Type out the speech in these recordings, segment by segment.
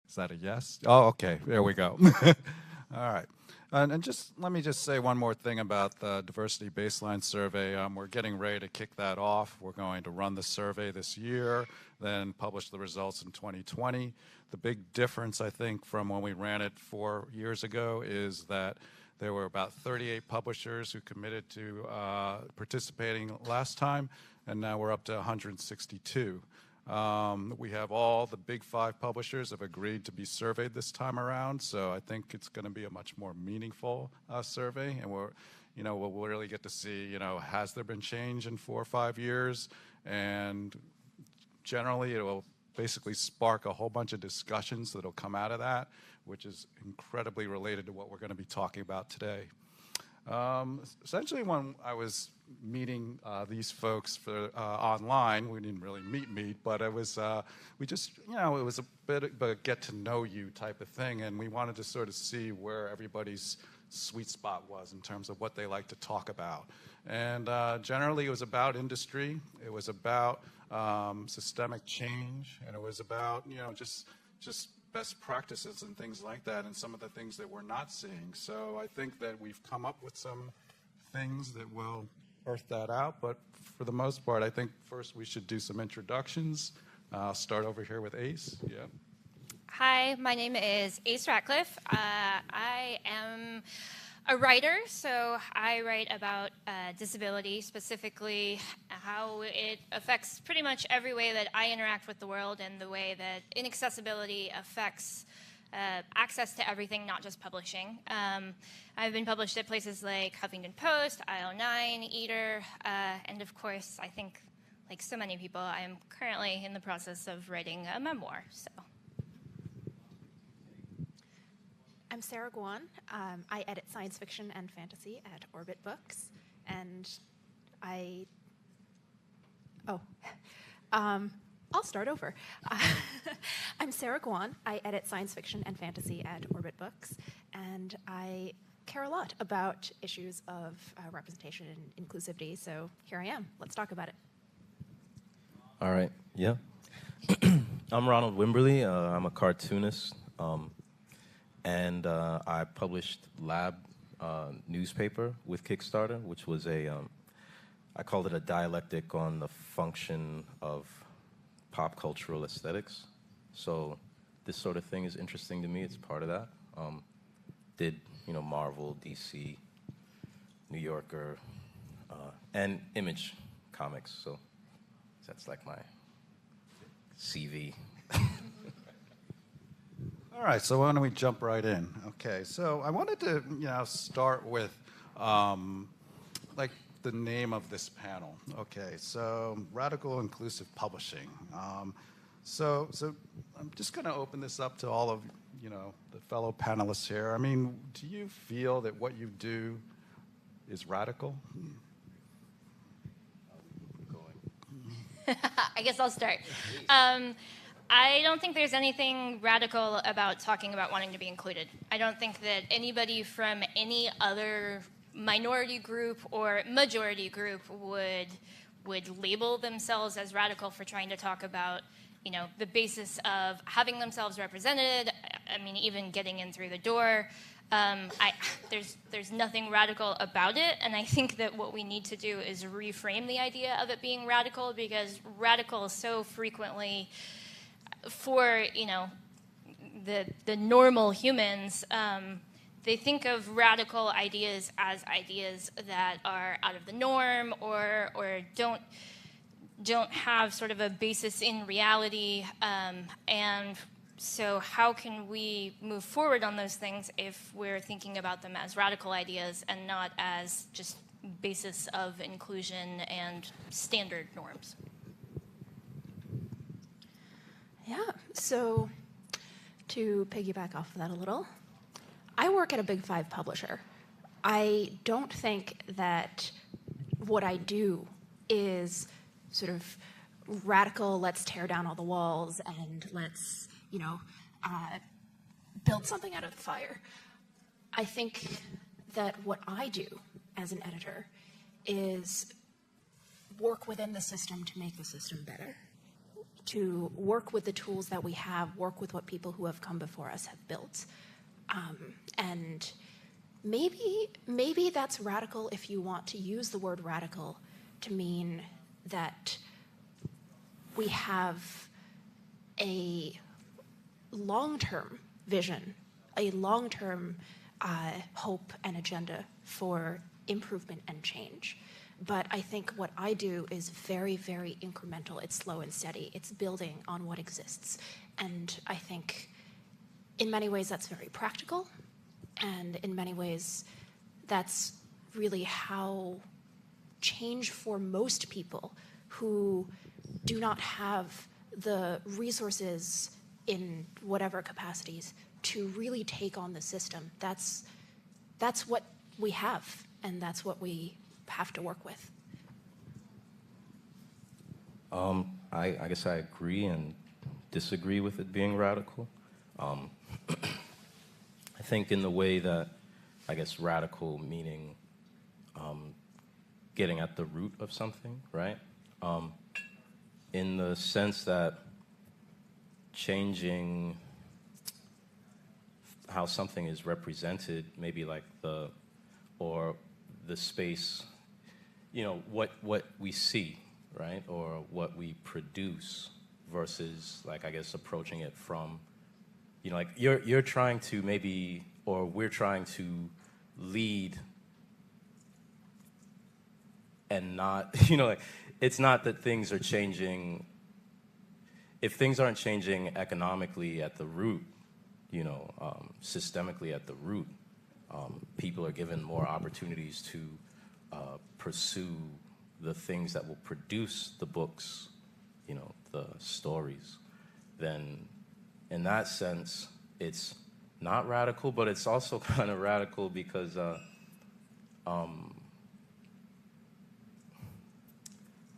Is that a yes? Oh, okay. There we go. All right. And just let me just say one more thing about the diversity baseline survey. We're getting ready to kick that off. We're going to run the survey this year, then publish the results in 2020. The big difference, I think, from when we ran it 4 years ago is that there were about 38 publishers who committed to participating last time, and now we're up to 162. We have all the big 5 publishers have agreed to be surveyed this time around, so I think it's going to be a much more meaningful survey, and we'll really get to see, has there been change in 4 or 5 years, and generally it will basically spark a whole bunch of discussions that'll come out of that, which is incredibly related to what we're going to be talking about today. Essentially, when I was meeting these folks for online, we didn't really meet, but it was we just it was a bit of a get to know you type of thing, and we wanted to sort of see where everybody's sweet spot was in terms of what they like to talk about. And generally, it was about industry, it was about systemic change, and it was about just best practices and things like that, and some of the things that we're not seeing. So I think that we've come up with some things that will earth that out, but for the most part, I think first we should do some introductions. I'll start over here with Ace. Yeah. Hi, my name is Ace Ratcliff. I am a writer, so I write about disability, specifically how it affects pretty much every way that I interact with the world and the way that inaccessibility affects access to everything, not just publishing. I've been published at places like Huffington Post, IO9, Eater, and of course, I think, like so many people, I am currently in the process of writing a memoir. So. I'm Sarah Guan. I edit science fiction and fantasy at Orbit Books, and I'll start over. I'm Sarah Guan. I edit science fiction and fantasy at Orbit Books, and I care a lot about issues of representation and inclusivity, so here I am. Let's talk about it. All right, yeah. I'm Ronald Wimberly. I'm a cartoonist. And I published Lab newspaper with Kickstarter, which was I called it a dialectic on the function of pop cultural aesthetics. So this sort of thing is interesting to me. It's part of that. Did, Marvel, DC, New Yorker, and Image Comics. So that's like my CV. All right, so why don't we jump right in? Okay, so I wanted to, start with, the name of this panel. Okay, so Radical Inclusive Publishing. So I'm just going to open this up to all of, the fellow panelists here. I mean, do you feel that what you do is radical? I guess I'll start. I don't think there's anything radical about talking about wanting to be included. I don't think that anybody from any other minority group or majority group would label themselves as radical for trying to talk about, the basis of having themselves represented. I mean, even getting in through the door. There's nothing radical about it, and I think that what we need to do is reframe the idea of it being radical, because radical is so frequently, for the normal humans, they think of radical ideas as ideas that are out of the norm or don't have sort of a basis in reality, and so how can we move forward on those things if we're thinking about them as radical ideas and not as just basis of inclusion and standard norms? Yeah, so to piggyback off of that a little, I work at a Big 5 publisher. I don't think that what I do is sort of radical, let's tear down all the walls and let's, build something out of the fire. I think that what I do as an editor is work within the system to make the system better. to work with the tools that we have, work with what people who have come before us have built. And maybe that's radical if you want to use the word radical to mean that we have a long-term vision, a long-term hope and agenda for improvement and change. But I think what I do is very, very incremental. It's slow and steady. It's building on what exists. And I think in many ways that's very practical. And in many ways that's really how change for most people who do not have the resources in whatever capacities to really take on the system. That's what we have, and that's what we have to work with. I guess I agree and disagree with it being radical. I think in the way that, I guess, radical meaning getting at the root of something, right? In the sense that changing how something is represented, maybe like the space, what we see, right? Or what we produce versus, like, I guess, approaching it from, like you're trying to maybe, or we're trying to lead and not, like, it's not that things are changing. If things aren't changing economically at the root, systemically at the root, people are given more opportunities to pursue the things that will produce the books, the stories, then in that sense, it's not radical, but it's also kind of radical because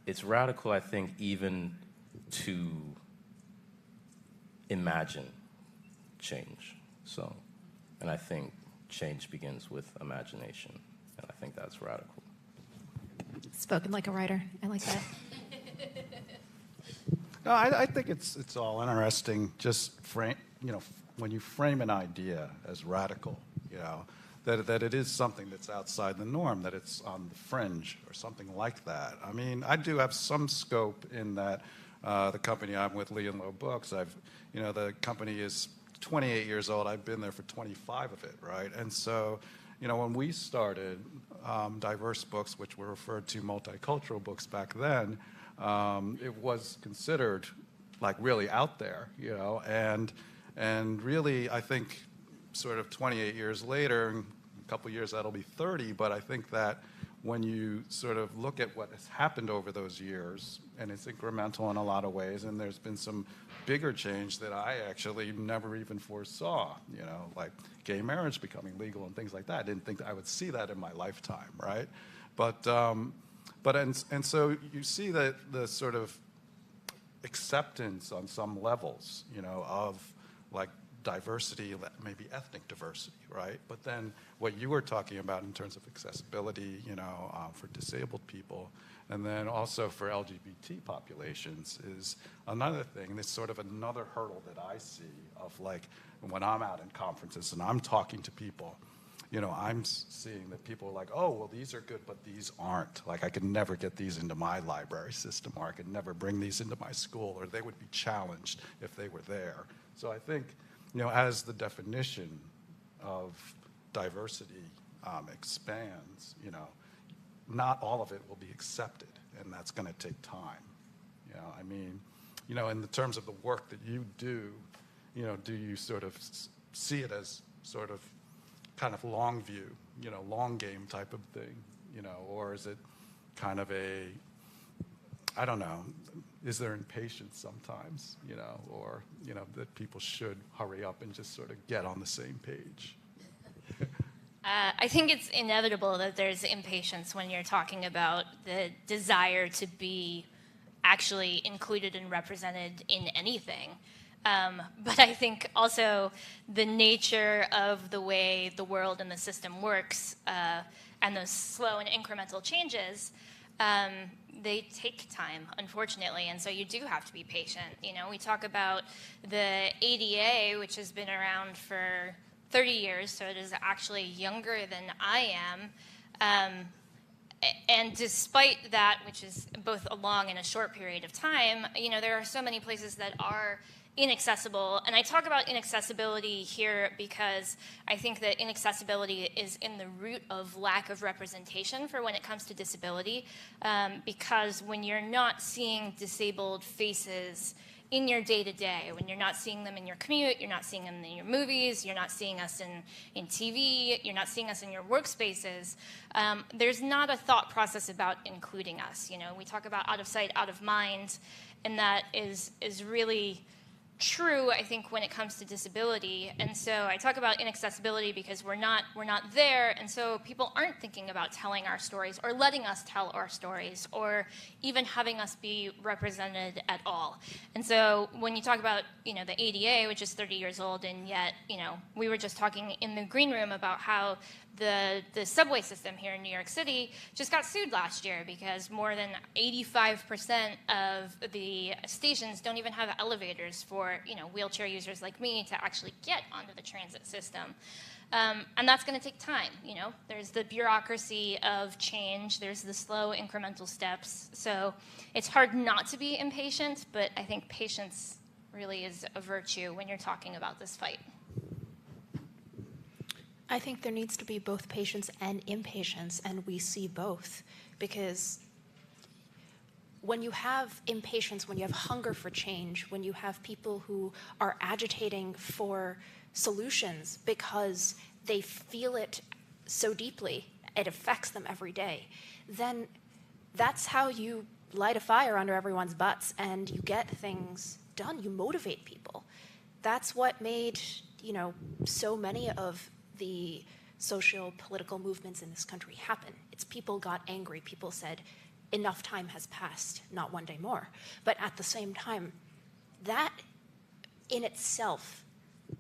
it's radical, I think, even to imagine change. So, and I think change begins with imagination, and I think that's radical. Spoken like a writer. I like that. No, I think it's all interesting. Just when you frame an idea as radical, that it is something that's outside the norm, that it's on the fringe or something like that. I mean, I do have some scope in that the company I'm with, Lee and Low Books. The company is 28 years old. I've been there for 25 of it, right? And so, when we started Diverse Books, which were referred to multicultural books back then, it was considered like really out there, and really, I think sort of 28 years later, in a couple years that'll be 30, but I think that when you sort of look at what has happened over those years, and it's incremental in a lot of ways, and there's been some bigger change that I actually never even foresaw, like gay marriage becoming legal and things like that. I didn't think I would see that in my lifetime, right? And so you see that the sort of acceptance on some levels, of like diversity, maybe ethnic diversity, right? But then what you were talking about in terms of accessibility, for disabled people, and then also for LGBT populations is another thing. There's sort of another hurdle that I see of, like, when I'm out in conferences and I'm talking to people, I'm seeing that people are like, oh, well, these are good, but these aren't. Like, I could never get these into my library system, or I could never bring these into my school, or they would be challenged if they were there. So I think, as the definition of diversity expands, not all of it will be accepted, and that's going to take time. I mean, in the terms of the work that you do, do you sort of see it as sort of kind of long view, long game type of thing, or is it kind of I don't know, is there impatience sometimes, or, that people should hurry up and just sort of get on the same page? I think it's inevitable that there's impatience when you're talking about the desire to be actually included and represented in anything. But I think also the nature of the way the world and the system works, and those slow and incremental changes, they take time, unfortunately, and so you do have to be patient. You know, we talk about the ADA, which has been around for 30 years, so it is actually younger than I am. And despite that, which is both a long and a short period of time, you know, there are so many places that are inaccessible. And I talk about inaccessibility here because I think that inaccessibility is in the root of lack of representation for when it comes to disability. Because when you're not seeing disabled faces in your day-to-day, when you're not seeing them in your commute, you're not seeing them in your movies, you're not seeing us in TV, you're not seeing us in your workspaces, there's not a thought process about including us. You know, we talk about out of sight, out of mind, and that is really true, I think, when it comes to disability. And so I talk about inaccessibility because we're not there, and so people aren't thinking about telling our stories or letting us tell our stories or even having us be represented at all. And so when you talk about, you know, the ADA, which is 30 years old, and yet, you know, we were just talking in the green room about how the subway system here in New York City just got sued last year because more than 85% of the stations don't even have elevators for, you know, wheelchair users like me to actually get onto the transit system. And that's going to take time, you know. There's the bureaucracy of change. There's the slow incremental steps. So it's hard not to be impatient, but I think patience really is a virtue when you're talking about this fight. I think there needs to be both patience and impatience, and we see both. Because when you have impatience, when you have hunger for change, when you have people who are agitating for solutions because they feel it so deeply, it affects them every day, then that's how you light a fire under everyone's butts and you get things done. You motivate people. That's what made, you know, so many of the socio-political movements in this country happen. It's people got angry. People said, enough time has passed, not one day more. But at the same time, that in itself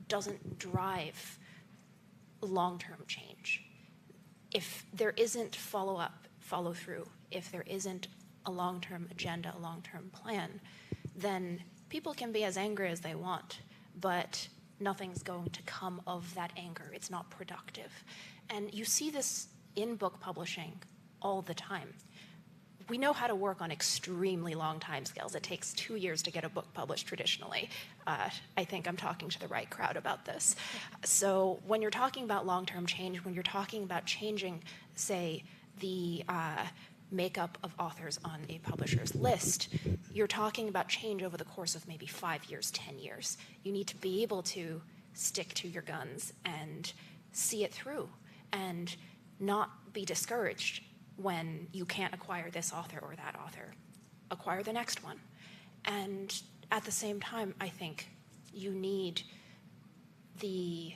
doesn't drive long-term change. If there isn't follow-up, follow-through, if there isn't a long-term agenda, a long-term plan, then people can be as angry as they want, but nothing's going to come of that anger. It's not productive. And you see this in book publishing all the time. We know how to work on extremely long timescales. It takes 2 years to get a book published traditionally. I think I'm talking to the right crowd about this. So when you're talking about long-term change, when you're talking about changing, say, the makeup of authors on a publisher's list, you're talking about change over the course of maybe 5 years, 10 years. You need to be able to stick to your guns and see it through and not be discouraged when you can't acquire this author or that author. Acquire the next one. And at the same time, I think you need the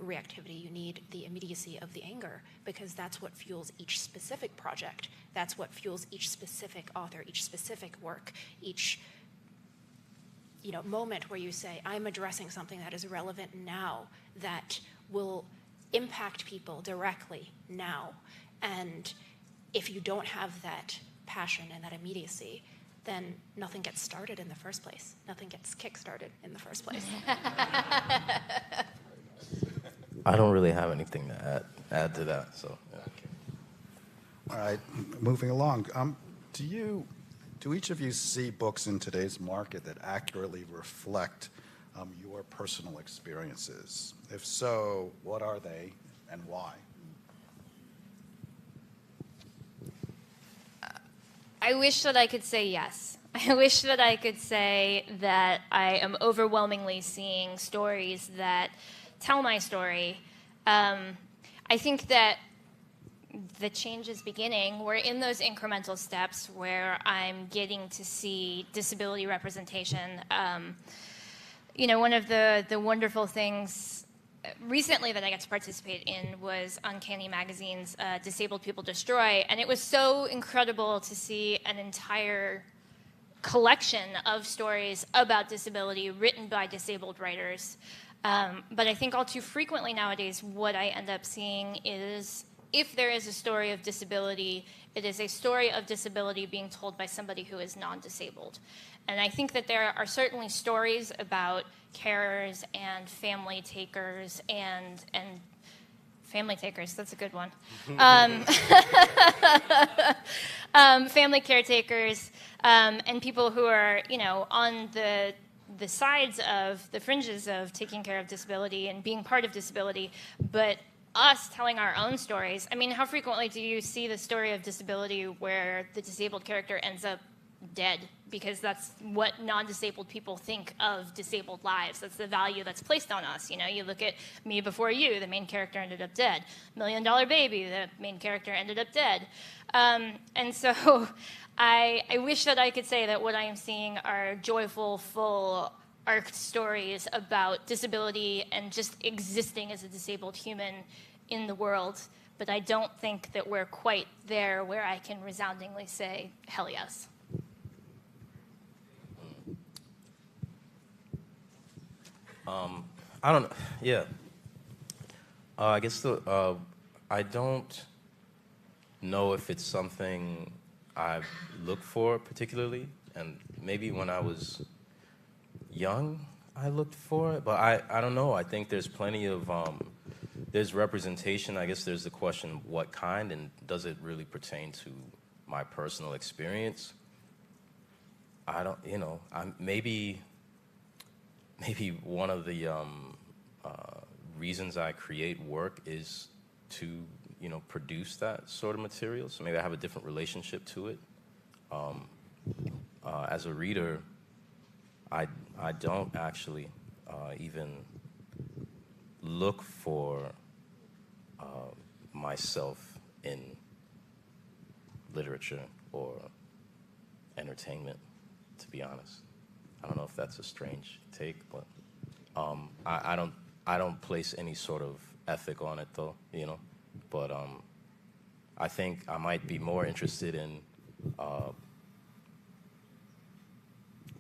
reactivity, you need the immediacy of the anger, because that's what fuels each specific project. That's what fuels each specific author, each specific work, each moment where you say, I'm addressing something that is relevant now, that will impact people directly now. And if you don't have that passion and that immediacy, then nothing gets started in the first place. Nothing gets kick-started in the first place. I don't really have anything to add to that. So. Yeah. All right, moving along. Do each of you see books in today's market that accurately reflect your personal experiences? If so, what are they and why? I wish that I could say yes. I wish that I could say that I am overwhelmingly seeing stories that tell my story. I think that the change is beginning. We're in those incremental steps where I'm getting to see disability representation. One of the wonderful things recently that I got to participate in was Uncanny Magazine's Disabled People Destroy, and it was so incredible to see an entire collection of stories about disability written by disabled writers. But I think all too frequently nowadays what I end up seeing is if there is a story of disability, it is a story of disability being told by somebody who is non-disabled. And I think that there are certainly stories about carers and family takers and family takers, that's a good one. Family caretakers and people who are, on the sides of the fringes of taking care of disability and being part of disability, but us telling our own stories. I mean, how frequently do you see the story of disability where the disabled character ends up dead? Because that's what non-disabled people think of disabled lives. That's the value that's placed on us. You look at Me Before You, the main character ended up dead. $1 Million Baby, the main character ended up dead. And so I wish that I could say that what I am seeing are joyful, full, arced stories about disability and just existing as a disabled human in the world. But I don't think that we're quite there where I can resoundingly say, hell yes. I don't know. Yeah. I guess I don't know if it's something I look for particularly, and maybe when I was young I looked for it, but I don't know. I think there's plenty of there's representation. I guess there's the question, what kind, and does it really pertain to my personal experience? I don't, maybe one of the reasons I create work is to, produce that sort of material. So maybe I have a different relationship to it. As a reader, I don't actually even look for myself in literature or entertainment, to be honest. I don't know if that's a strange take, but I don't place any sort of ethic on it, though, But I think I might be more interested in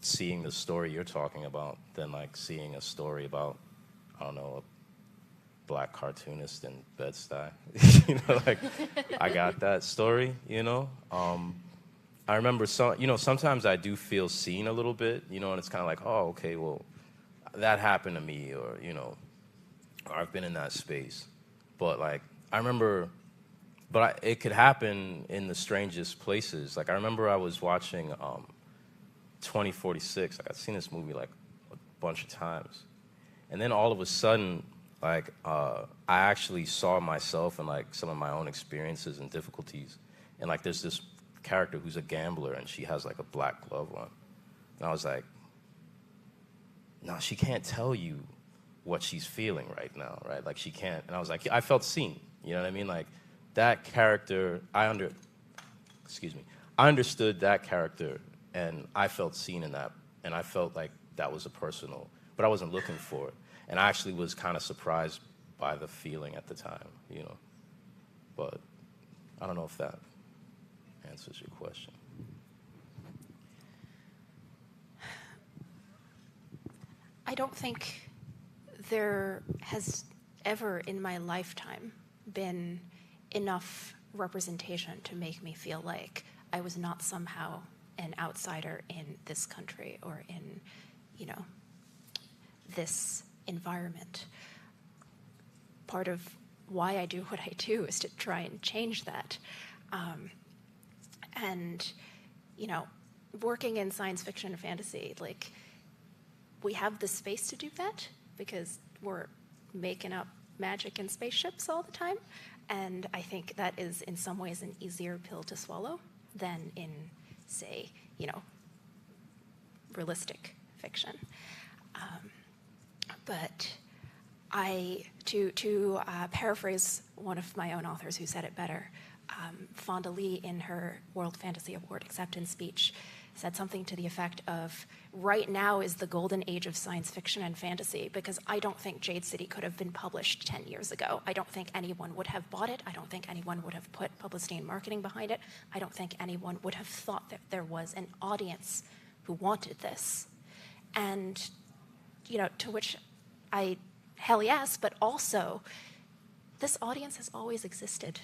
seeing the story you're talking about than like seeing a story about, I don't know, a black cartoonist in Bed-Stuy. I got that story, I remember sometimes I do feel seen a little bit, and it's kind of like, oh, okay, well, that happened to me, or I've been in that space. But I remember, it could happen in the strangest places. I remember I was watching 2046. I've seen this movie a bunch of times, and then all of a sudden, I actually saw myself and some of my own experiences and difficulties, and there's this character who's a gambler and she has a black glove on, and I was like, no, she can't tell you what she's feeling right now, right? She can't. And I was like, I felt seen. You know what I mean? That character, I understood that character, and I felt seen in that, and I felt like that was a personal, but I wasn't looking for it, and I actually was kind of surprised by the feeling at the time, But I don't know if that answers your question. I don't think there has ever in my lifetime been enough representation to make me feel like I was not somehow an outsider in this country or in, this environment. Part of why I do what I do is to try and change that. And, working in science fiction and fantasy, we have the space to do that because we're making up magic in spaceships all the time. And I think that is in some ways an easier pill to swallow than in, say, realistic fiction. But to paraphrase one of my own authors who said it better, Fonda Lee in her World Fantasy Award acceptance speech said something to the effect of, right now is the golden age of science fiction and fantasy, because I don't think Jade City could have been published 10 years ago. I don't think anyone would have bought it. I don't think anyone would have put publicity and marketing behind it. I don't think anyone would have thought that there was an audience who wanted this. And, to which hell yes, but also, this audience has always existed.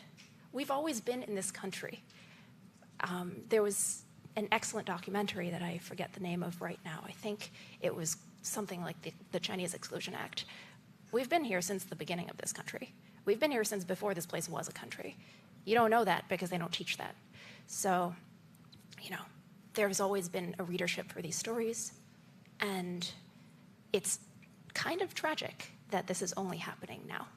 we've always been in this country. There was an excellent documentary that I forget the name of right now. I think it was something like the Chinese Exclusion Act. We've been here since the beginning of this country. We've been here since before this place was a country. You don't know that because they don't teach that. So, there's always been a readership for these stories, and it's kind of tragic that this is only happening now.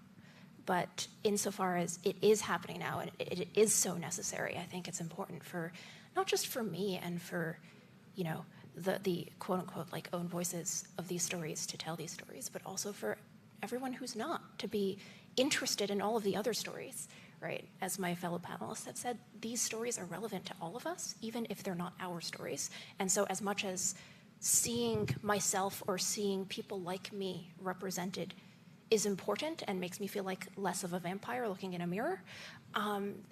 But insofar as it is happening now, and it is so necessary, I think it's important for, not just for me and for, the quote-unquote own voices of these stories to tell these stories, but also for everyone who's not, to be interested in all of the other stories, right? As my fellow panelists have said, these stories are relevant to all of us, even if they're not our stories. And so as much as seeing myself or seeing people like me represented is important and makes me feel like less of a vampire looking in a mirror,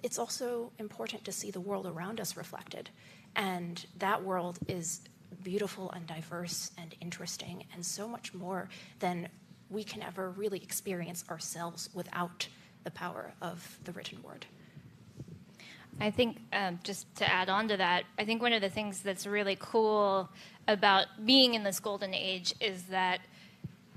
it's also important to see the world around us reflected. And that world is beautiful and diverse and interesting and so much more than we can ever really experience ourselves without the power of the written word. I think, just to add on to that, I think one of the things that's really cool about being in this golden age is that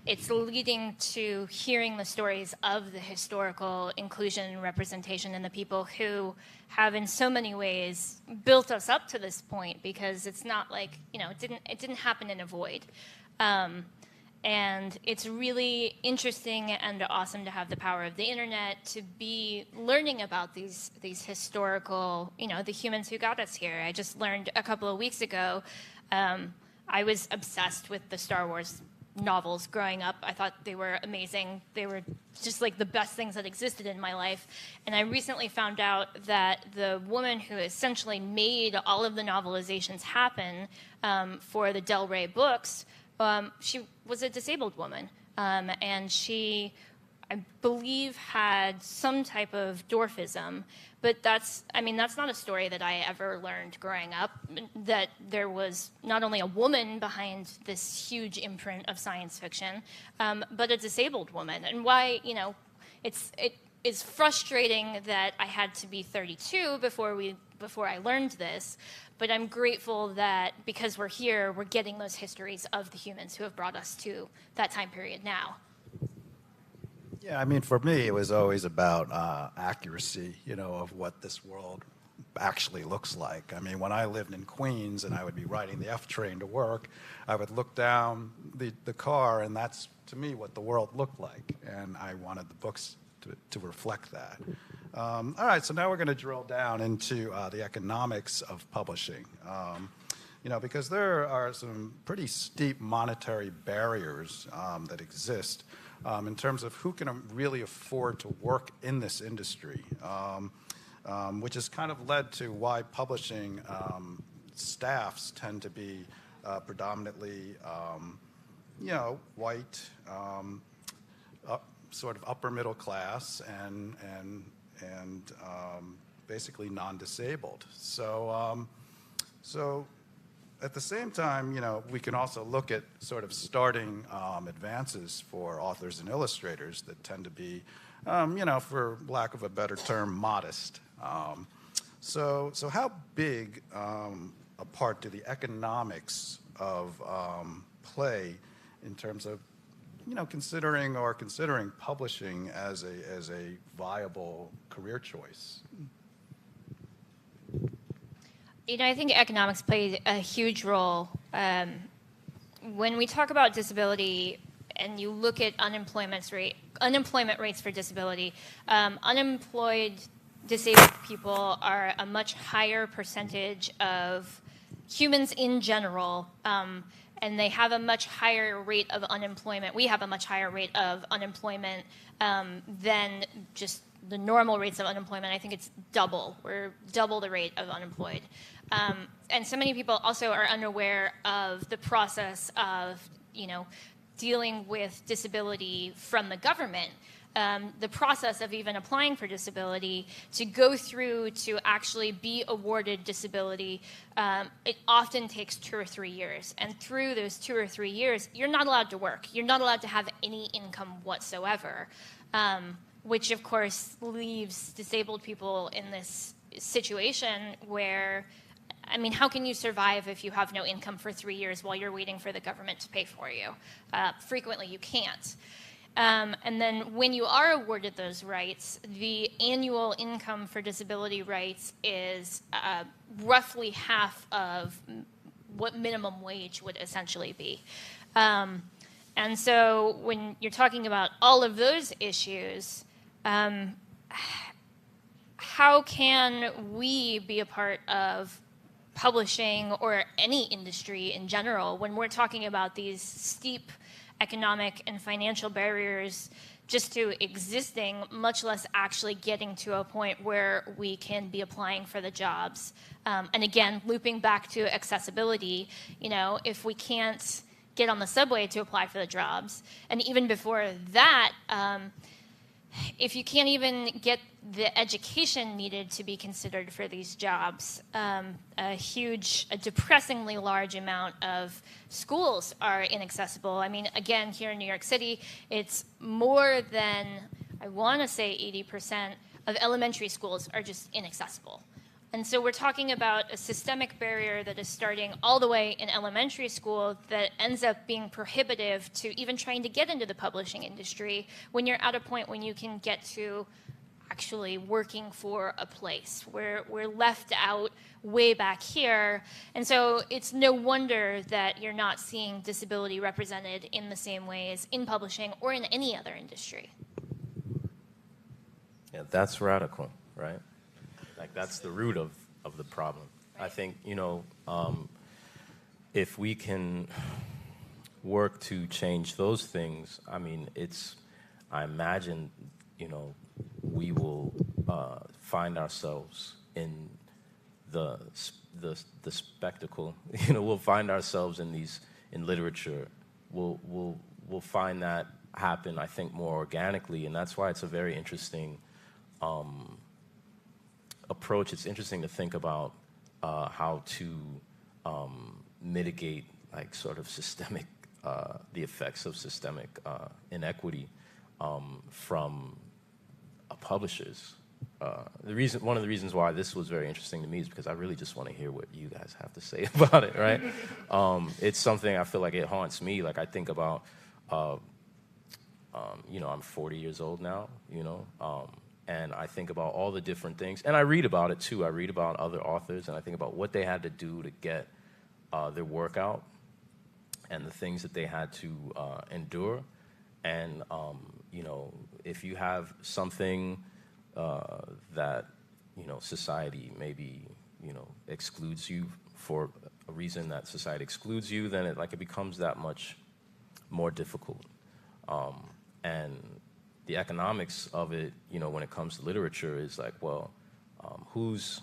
it's leading to hearing the stories of the historical inclusion and representation and the people who have in so many ways built us up to this point, because it's not like, it didn't happen in a void. And it's really interesting and awesome to have the power of the internet to be learning about these historical, the humans who got us here. I just learned a couple of weeks ago, I was obsessed with the Star Wars novels growing up. I thought they were amazing. They were just like the best things that existed in my life. And I recently found out that the woman who essentially made all of the novelizations happen for the Del Rey books, she was a disabled woman, and she, I believe, had some type of dwarfism, but that's not a story that I ever learned growing up, that there was not only a woman behind this huge imprint of science fiction, but a disabled woman. And why, it is frustrating that I had to be 32 before I learned this, but I'm grateful that because we're here, we're getting those histories of the humans who have brought us to that time period now. Yeah, for me, it was always about accuracy, of what this world actually looks like. When I lived in Queens and I would be riding the F train to work, I would look down the car, and that's, to me, what the world looked like. And I wanted the books to reflect that. All right, so now we're going to drill down into the economics of publishing. Because there are some pretty steep monetary barriers that exist in terms of who can really afford to work in this industry, which has kind of led to why publishing staffs tend to be predominantly, white, sort of upper middle class, and basically non-disabled. So at the same time, we can also look at sort of starting advances for authors and illustrators that tend to be, for lack of a better term, modest. So how big a part do the economics of play in terms of, considering publishing as a viable career choice? I think economics plays a huge role. When we talk about disability and you look at unemployment rates for disability, unemployed disabled people are a much higher percentage of humans in general, and they have a much higher rate of unemployment. We have a much higher rate of unemployment than just the normal rates of unemployment. I think it's double. We're double the rate of unemployed. And so many people also are unaware of the process of, dealing with disability from the government. The process of even applying for disability, to go through to actually be awarded disability, it often takes 2 or 3 years. And through those 2 or 3 years, you're not allowed to work. You're not allowed to have any income whatsoever. which of course leaves disabled people in this situation where, I mean, how can you survive if you have no income for 3 years while you're waiting for the government to pay for you? Frequently you can't. And then when you are awarded those rights, the annual income for disability rights is roughly half of what minimum wage would essentially be. And so when you're talking about all of those issues, how can we be a part of publishing or any industry in general when we're talking about these steep economic and financial barriers just to existing, much less actually getting to a point where we can be applying for the jobs? And again, looping back to accessibility, you know, if we can't get on the subway to apply for the jobs, and even before that, if you can't even get the education needed to be considered for these jobs, a depressingly large amount of schools are inaccessible. I mean, again, here in New York City, it's more than, I want to say 80% of elementary schools are just inaccessible. And so we're talking about a systemic barrier that is starting all the way in elementary school that ends up being prohibitive to even trying to get into the publishing industry when you're at a point when you can get to actually working for a place. We're left out way back here. And so it's no wonder that you're not seeing disability represented in the same ways in publishing or in any other industry. Yeah, that's radical, right? Like, that's the root of the problem. Right. I think, you know, if we can work to change those things, I mean, I imagine, you know, we will find ourselves in the spectacle. You know, we'll find ourselves in literature. We'll find that happen, I think, more organically, and that's why it's a very interesting approach. It's interesting to think about how to mitigate, like, sort of systemic, the effects of systemic inequity from publishers. One of the reasons why this was very interesting to me is because I really just want to hear what you guys have to say about it, right? It's something I feel like it haunts me. Like, I think about, you know, I'm 40 years old now, you know, and I think about all the different things, and I read about it too. I read about other authors, and I think about what they had to do to get their work out, and the things that they had to endure. And you know, if you have something that, you know, society maybe, you know, excludes you for a reason that society excludes you, then it becomes that much more difficult. And the economics of it, you know, when it comes to literature is like, well, whose,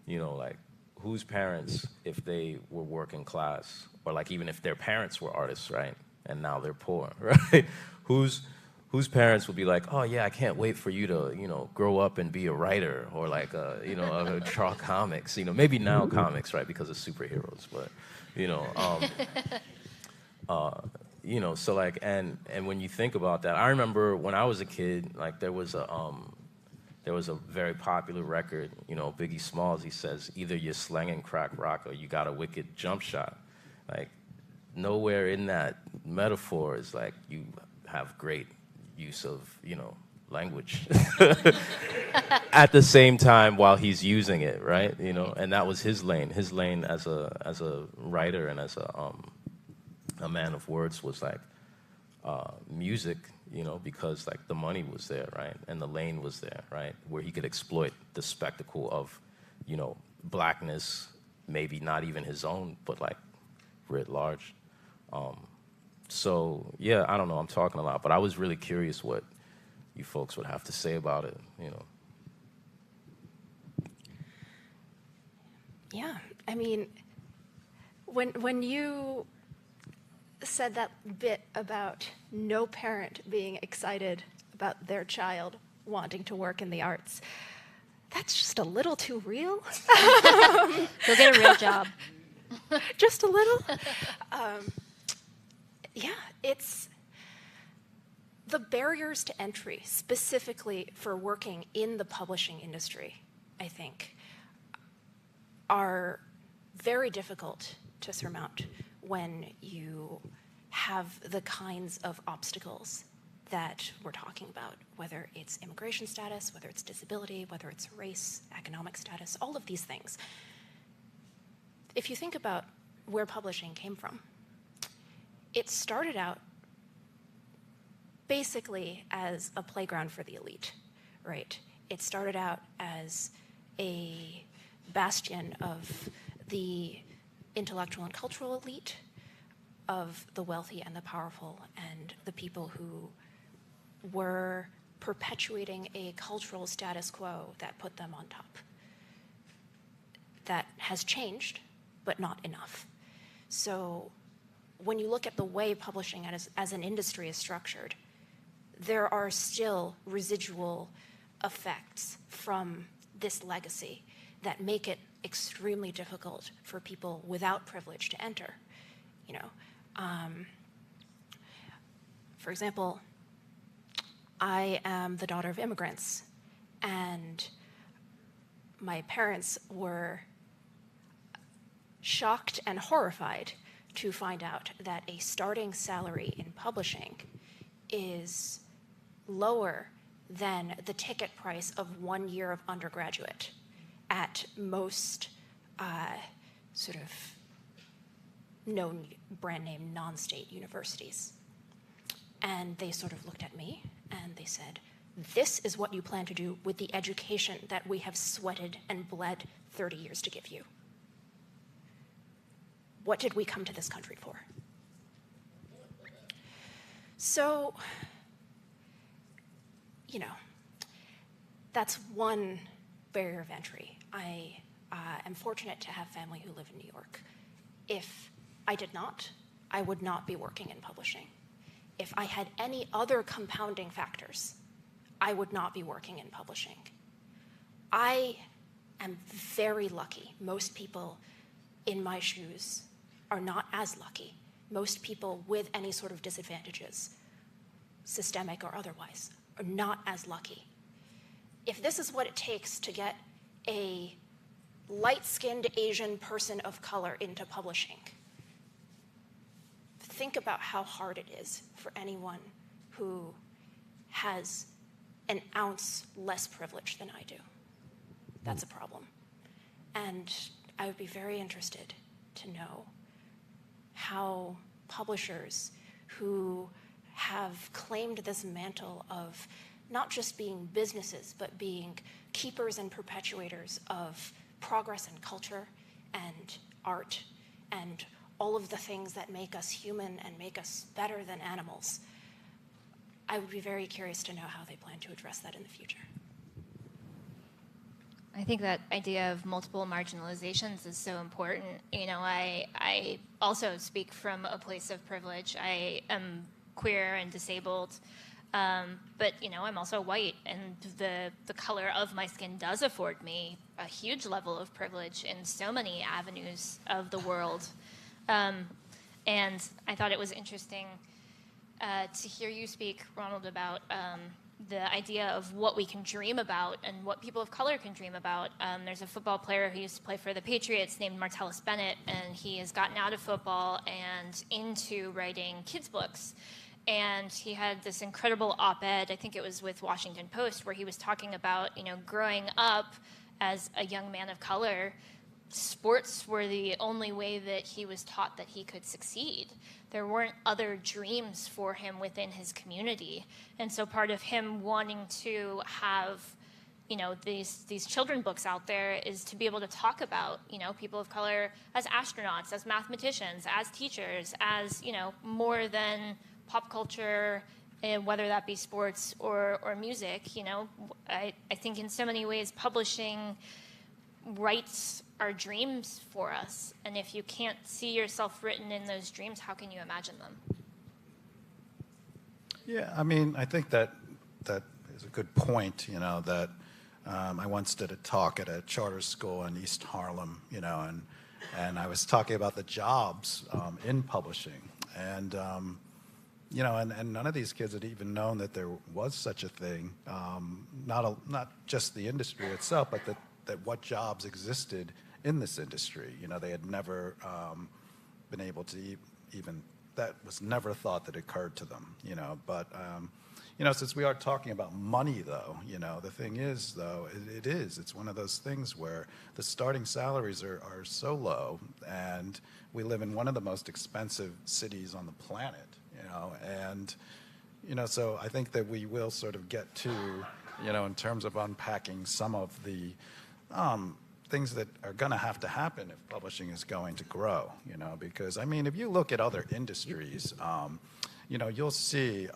you know, like, whose parents, if they were working class, or like even if their parents were artists, right, and now they're poor, right? Whose parents would be like, oh yeah, I can't wait for you to, you know, grow up and be a writer, or like, you know, draw comics, you know, maybe now comics, right, because of superheroes, but, you know, you know, so like, and when you think about that, I remember when I was a kid, like, there was a very popular record, you know, Biggie Smalls, he says, either you're slanging crack rock or you got a wicked jump shot. Like, nowhere in that metaphor is like you have great use of, you know, language at the same time while he's using it, right? You know, and that was his lane. His lane as a writer and as a man of words was like music, you know, because like the money was there, right? And the lane was there, right? Where he could exploit the spectacle of, you know, blackness, maybe not even his own, but like writ large. So yeah, I don't know, I'm talking a lot, but I was really curious what you folks would have to say about it, you know. Yeah, I mean, when you said that bit about no parent being excited about their child wanting to work in the arts, that's just a little too real. Go get a real job. Just a little. Yeah, the barriers to entry, specifically for working in the publishing industry, I think, are very difficult to surmount when you have the kinds of obstacles that we're talking about, whether it's immigration status, whether it's disability, whether it's race, economic status, all of these things. If you think about where publishing came from, it started out basically as a playground for the elite, right? It started out as a bastion of the intellectual and cultural elite, of the wealthy and the powerful, and the people who were perpetuating a cultural status quo that put them on top. That has changed, but not enough. So when you look at the way publishing as an industry is structured, there are still residual effects from this legacy that make it extremely difficult for people without privilege to enter. You know, for example, I am the daughter of immigrants, and my parents were shocked and horrified to find out that a starting salary in publishing is lower than the ticket price of 1 year of undergraduate at most sort of known brand name non-state universities. And they sort of looked at me and they said, this is what you plan to do with the education that we have sweated and bled 30 years to give you. What did we come to this country for? So, you know, that's one barrier of entry. I am fortunate to have family who live in New York. If I did not, I would not be working in publishing. If I had any other compounding factors, I would not be working in publishing. I am very lucky. Most people in my shoes are not as lucky. Most people with any sort of disadvantages, systemic or otherwise, are not as lucky. If this is what it takes to get a light-skinned Asian person of color into publishing, think about how hard it is for anyone who has an ounce less privilege than I do. That's a problem. And I would be very interested to know how publishers who have claimed this mantle of not just being businesses, but being keepers and perpetuators of progress and culture and art and all of the things that make us human and make us better than animals. I would be very curious to know how they plan to address that in the future. I think that idea of multiple marginalizations is so important. You know, I also speak from a place of privilege. I am queer and disabled, but you know, I'm also white, and the color of my skin does afford me a huge level of privilege in so many avenues of the world. And I thought it was interesting to hear you speak, Ronald, about the idea of what we can dream about and what people of color can dream about. There's a football player who used to play for the Patriots named Martellus Bennett, and he has gotten out of football and into writing kids' books. And he had this incredible op-ed, I think it was with Washington Post, where he was talking about, you know, growing up as a young man of color, sports were the only way that he was taught that he could succeed. There weren't other dreams for him within his community. And so part of him wanting to have, you know, these children books out there is to be able to talk about, you know, people of color as astronauts, as mathematicians, as teachers, as, you know, more than pop culture, whether that be sports or music. You know, I think in so many ways publishing writes our dreams for us, and if you can't see yourself written in those dreams, how can you imagine them? Yeah, I mean, I think that is a good point, you know, that I once did a talk at a charter school in East Harlem, you know, and I was talking about the jobs in publishing, and and none of these kids had even known that there was such a thing. Not just the industry itself, but that what jobs existed in this industry. They had never been able to even, that was never a thought that occurred to them. But since we are talking about money, though, the thing is, though, it's one of those things where the starting salaries are so low, and we live in one of the most expensive cities on the planet, and, so I think that we will sort of get to, in terms of unpacking some of the things that are going to have to happen if publishing is going to grow, because, I mean, if you look at other industries, you'll see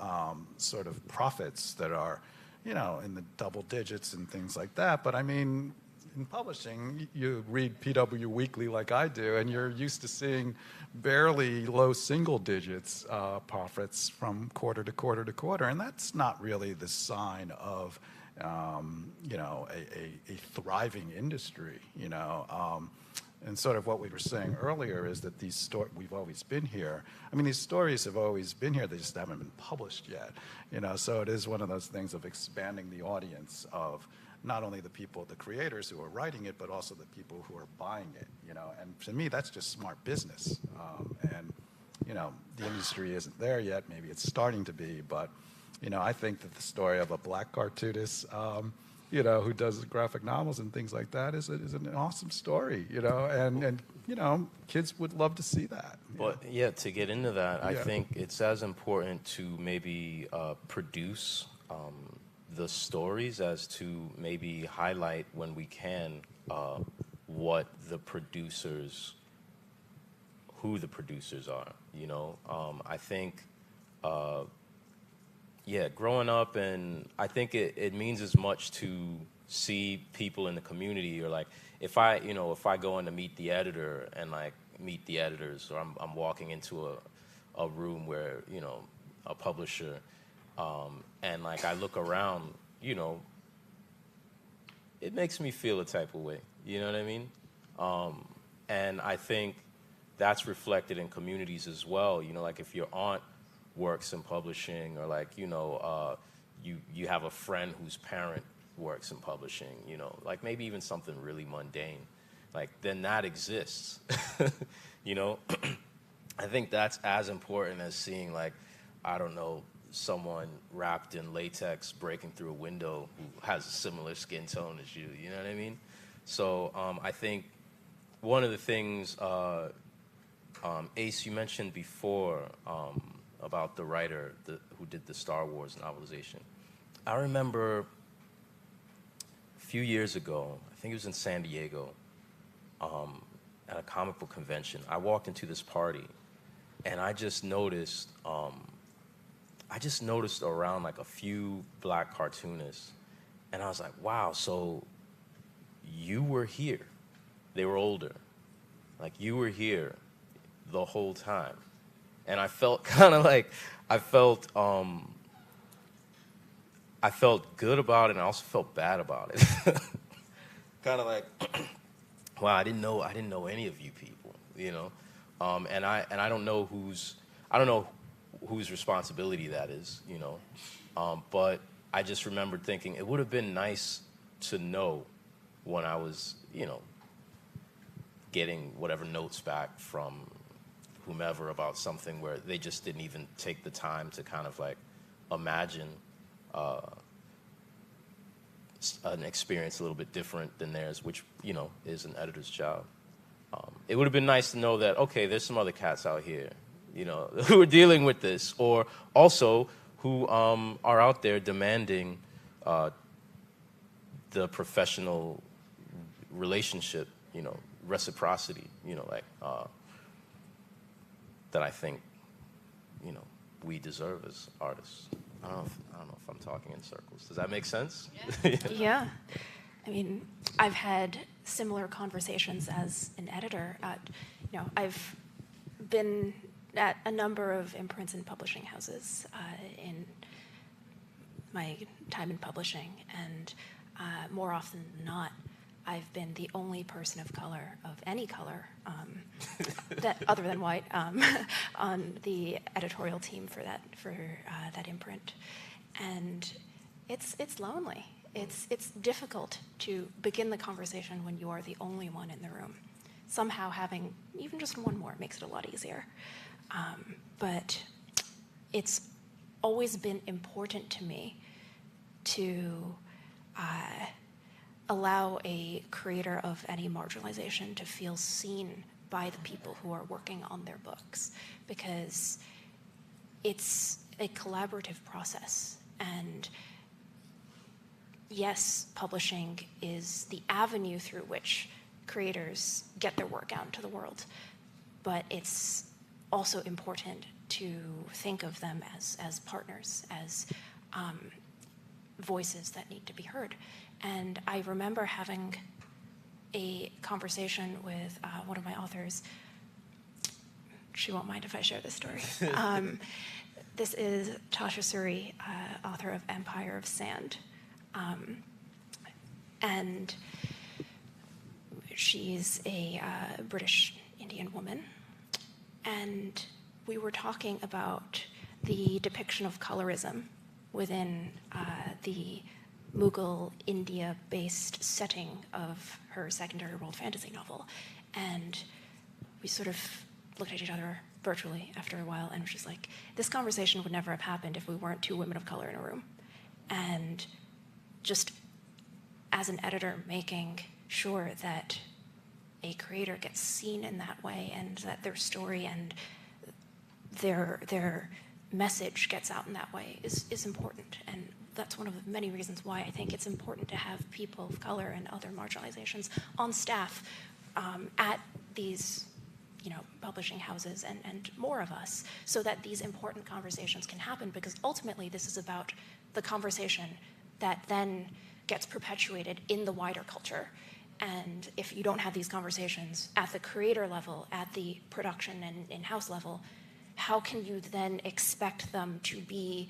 sort of profits that are, in the double digits and things like that. But I mean, in publishing, you read PW Weekly like I do, and you're used to seeing barely low single digits profits from quarter to quarter to quarter. And that's not really the sign of, a thriving industry, And sort of what we were saying earlier is that we've always been here. I mean, these stories have always been here. They just haven't been published yet. So it is one of those things of expanding the audience of not only the people, the creators who are writing it, but also the people who are buying it. And to me, that's just smart business. And the industry isn't there yet. Maybe it's starting to be, but I think that the story of a black cartoonist, who does graphic novels and things like that is an awesome story, and kids would love to see that. But yeah, to get into that, I think it's as important to maybe produce the stories as to maybe highlight when we can what the producers, who the producers are, I think, growing up, and I think it means as much to see people in the community, or like if I go in to meet the editor and like meet the editors, or I'm walking into a room where a publisher, and like I look around, it makes me feel a type of way. You know what I mean? And I think that's reflected in communities as well. Like if your aunt works in publishing, or like you have a friend whose parent works in publishing, like maybe even something really mundane, like then that exists. I think that's as important as seeing, like, I don't know, someone wrapped in latex breaking through a window who has a similar skin tone as you. You know what I mean? So I think one of the things, Ace, you mentioned before about the writer who did the Star Wars novelization. I remember a few years ago, I think it was in San Diego, at a comic book convention. I walked into this party, and I just noticed around like a few black cartoonists, and I was like, wow, so you were here. They were older. Like, you were here the whole time. And I felt kind of like, I felt good about it, and I also felt bad about it. Kind of like, wow, I didn't know any of you people, and I don't know whose responsibility that is, but I just remembered thinking it would have been nice to know when I was, getting whatever notes back from whomever about something where they just didn't even take the time to kind of like imagine an experience a little bit different than theirs, which, is an editor's job. It would have been nice to know that, okay, there's some other cats out here, who are dealing with this, or also who are out there demanding the professional relationship, reciprocity, that I think, we deserve as artists. I don't know if I'm talking in circles. Does that make sense? Yeah. Yeah. I mean, I've had similar conversations as an editor. I've been at a number of imprints and publishing houses in my time in publishing, and more often than not, I've been the only person of color, of any color, other than white, on the editorial team for that imprint, and it's lonely. It's difficult to begin the conversation when you are the only one in the room. Somehow having even just one more makes it a lot easier. But it's always been important to me to allow a creator of any marginalization to feel seen by the people who are working on their books, because it's a collaborative process. And yes, publishing is the avenue through which creators get their work out into the world, but it's also important to think of them as partners, as voices that need to be heard. And I remember having a conversation with one of my authors. She won't mind if I share this story. This is Tasha Suri, author of Empire of Sand. And she's a British Indian woman. And we were talking about the depiction of colorism within the Mughal India-based setting of her secondary world fantasy novel. And we sort of looked at each other virtually after a while and was just like, this conversation would never have happened if we weren't two women of color in a room. And just as an editor, making sure that a creator gets seen in that way and that their story and their message gets out in that way is important. And that's one of the many reasons why I think it's important to have people of color and other marginalizations on staff at these publishing houses and more of us, so that these important conversations can happen, because ultimately this is about the conversation that then gets perpetuated in the wider culture. And if you don't have these conversations at the creator level, at the production and in-house level, how can you then expect them to be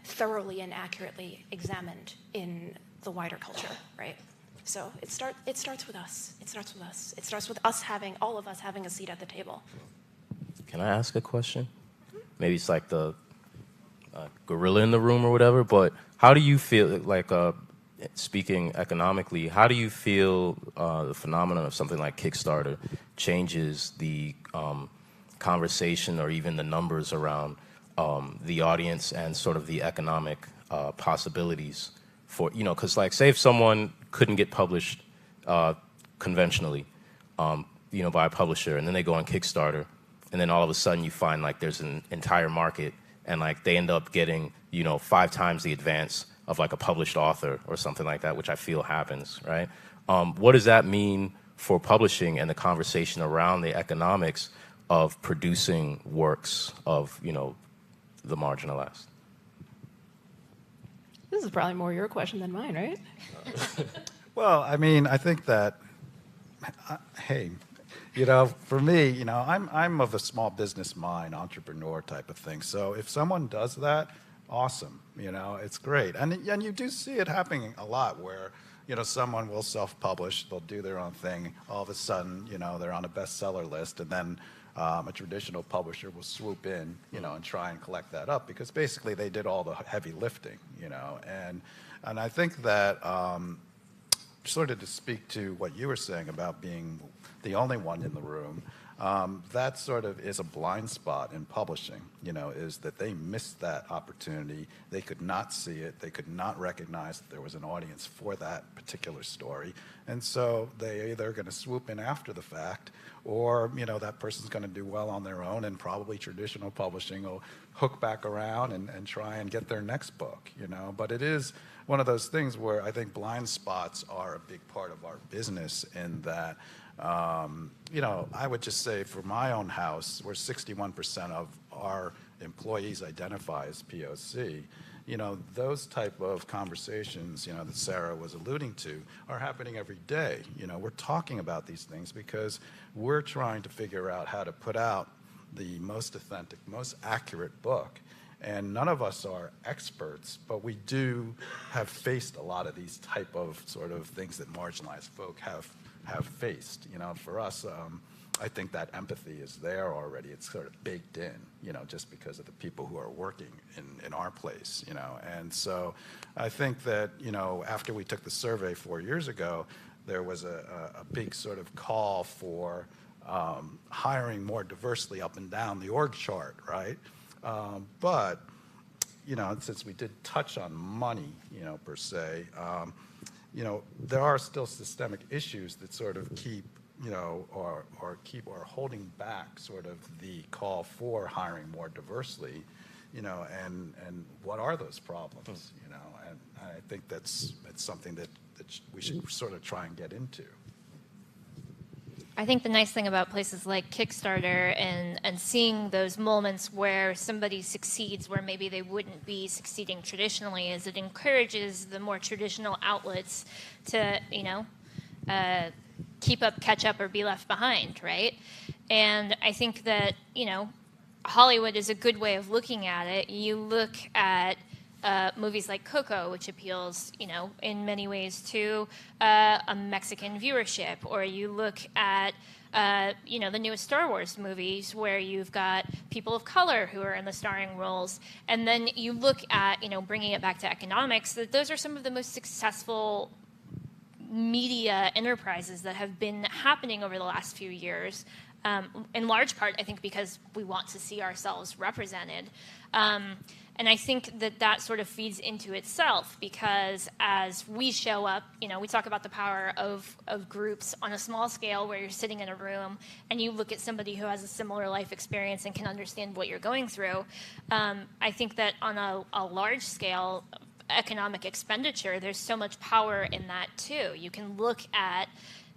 thoroughly and accurately examined in the wider culture, right? So it starts with us. It starts with us. It starts with us all of us having a seat at the table. Can I ask a question? Maybe it's like the gorilla in the room or whatever, but how do you feel, like speaking economically, how do you feel the phenomenon of something like Kickstarter changes the conversation or even the numbers around the audience and sort of the economic possibilities for, because like say if someone couldn't get published conventionally, by a publisher, and then they go on Kickstarter, and then all of a sudden you find like there's an entire market, and like they end up getting 5 times the advance of like a published author or something like that, which I feel happens, right? What does that mean for publishing and the conversation around the economics of producing works of the marginalized? This is probably more your question than mine, right? Well, I mean, I think that, hey, for me, I'm of a small business mind, entrepreneur type of thing. So if someone does that, awesome, it's great. And you do see it happening a lot where, someone will self-publish, they'll do their own thing, all of a sudden, they're on a bestseller list, and then a traditional publisher will swoop in, and try and collect that up, because basically they did all the heavy lifting, and I think that sort of to speak to what you were saying about being the only one in the room, that sort of is a blind spot in publishing, is that they missed that opportunity. They could not see it. They could not recognize that there was an audience for that particular story. And so they either going to swoop in after the fact, or, that person's going to do well on their own, and probably traditional publishing will hook back around and try and get their next book, But it is one of those things where I think blind spots are a big part of our business, in that, I would just say for my own house, where 61% of our employees identify as POC, those type of conversations, that Sarah was alluding to, are happening every day. We're talking about these things because we're trying to figure out how to put out the most authentic, most accurate book. And none of us are experts, but we do have faced a lot of these type of sort of things that marginalized folk have faced. For us, I think that empathy is there already. It's sort of baked in, just because of the people who are working in our place, And so I think that, after we took the survey 4 years ago, there was a big sort of call for hiring more diversely up and down the org chart, right? But, since we did touch on money, per se, there are still systemic issues that sort of keep, or holding back sort of the call for hiring more diversely, and what are those problems, and I think that's something that we should sort of try and get into. I think the nice thing about places like Kickstarter and seeing those moments where somebody succeeds where maybe they wouldn't be succeeding traditionally is it encourages the more traditional outlets to, keep up, catch up, or be left behind, right? And I think that, Hollywood is a good way of looking at it. You look at movies like Coco, which appeals, in many ways to a Mexican viewership, or you look at, the newest Star Wars movies where you've got people of color who are in the starring roles, and then you look at, bringing it back to economics, that those are some of the most successful media enterprises that have been happening over the last few years, in large part, I think, because we want to see ourselves represented. And I think that sort of feeds into itself because as we show up, we talk about the power of groups on a small scale where you're sitting in a room and you look at somebody who has a similar life experience and can understand what you're going through. I think that on a large scale, economic expenditure, there's so much power in that too. You can look at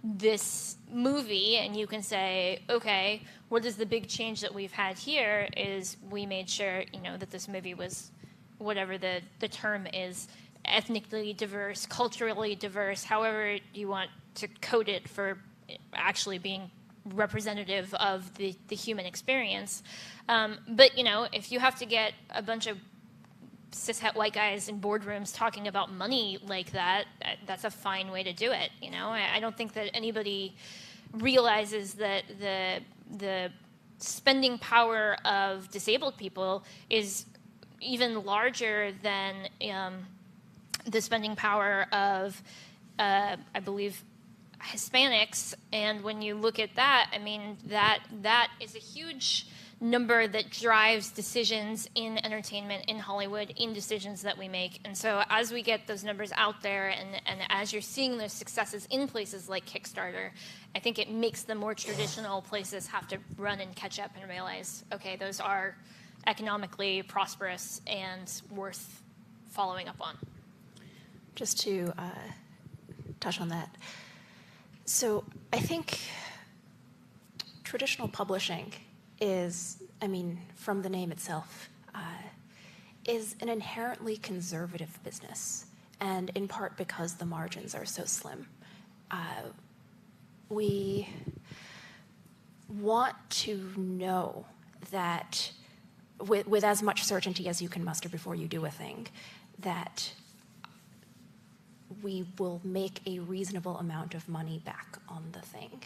this movie and you can say, okay, what is the big change that we've had here is we made sure, that this movie was, whatever the term is, ethnically diverse, culturally diverse, however you want to code it for actually being representative of the human experience. But, if you have to get a bunch of cishet white guys in boardrooms talking about money like that, that's a fine way to do it. I don't think that anybody realizes that the spending power of disabled people is even larger than the spending power of, I believe, Hispanics. And when you look at that, I mean, that is a huge number that drives decisions in entertainment, in Hollywood, in decisions that we make. And so as we get those numbers out there and as you're seeing those successes in places like Kickstarter, I think it makes the more traditional places have to run and catch up and realize, okay, those are economically prosperous and worth following up on. Just to touch on that. So I think traditional publishing is, from the name itself, is an inherently conservative business, and in part because the margins are so slim. We want to know that with as much certainty as you can muster before you do a thing, that we will make a reasonable amount of money back on the thing,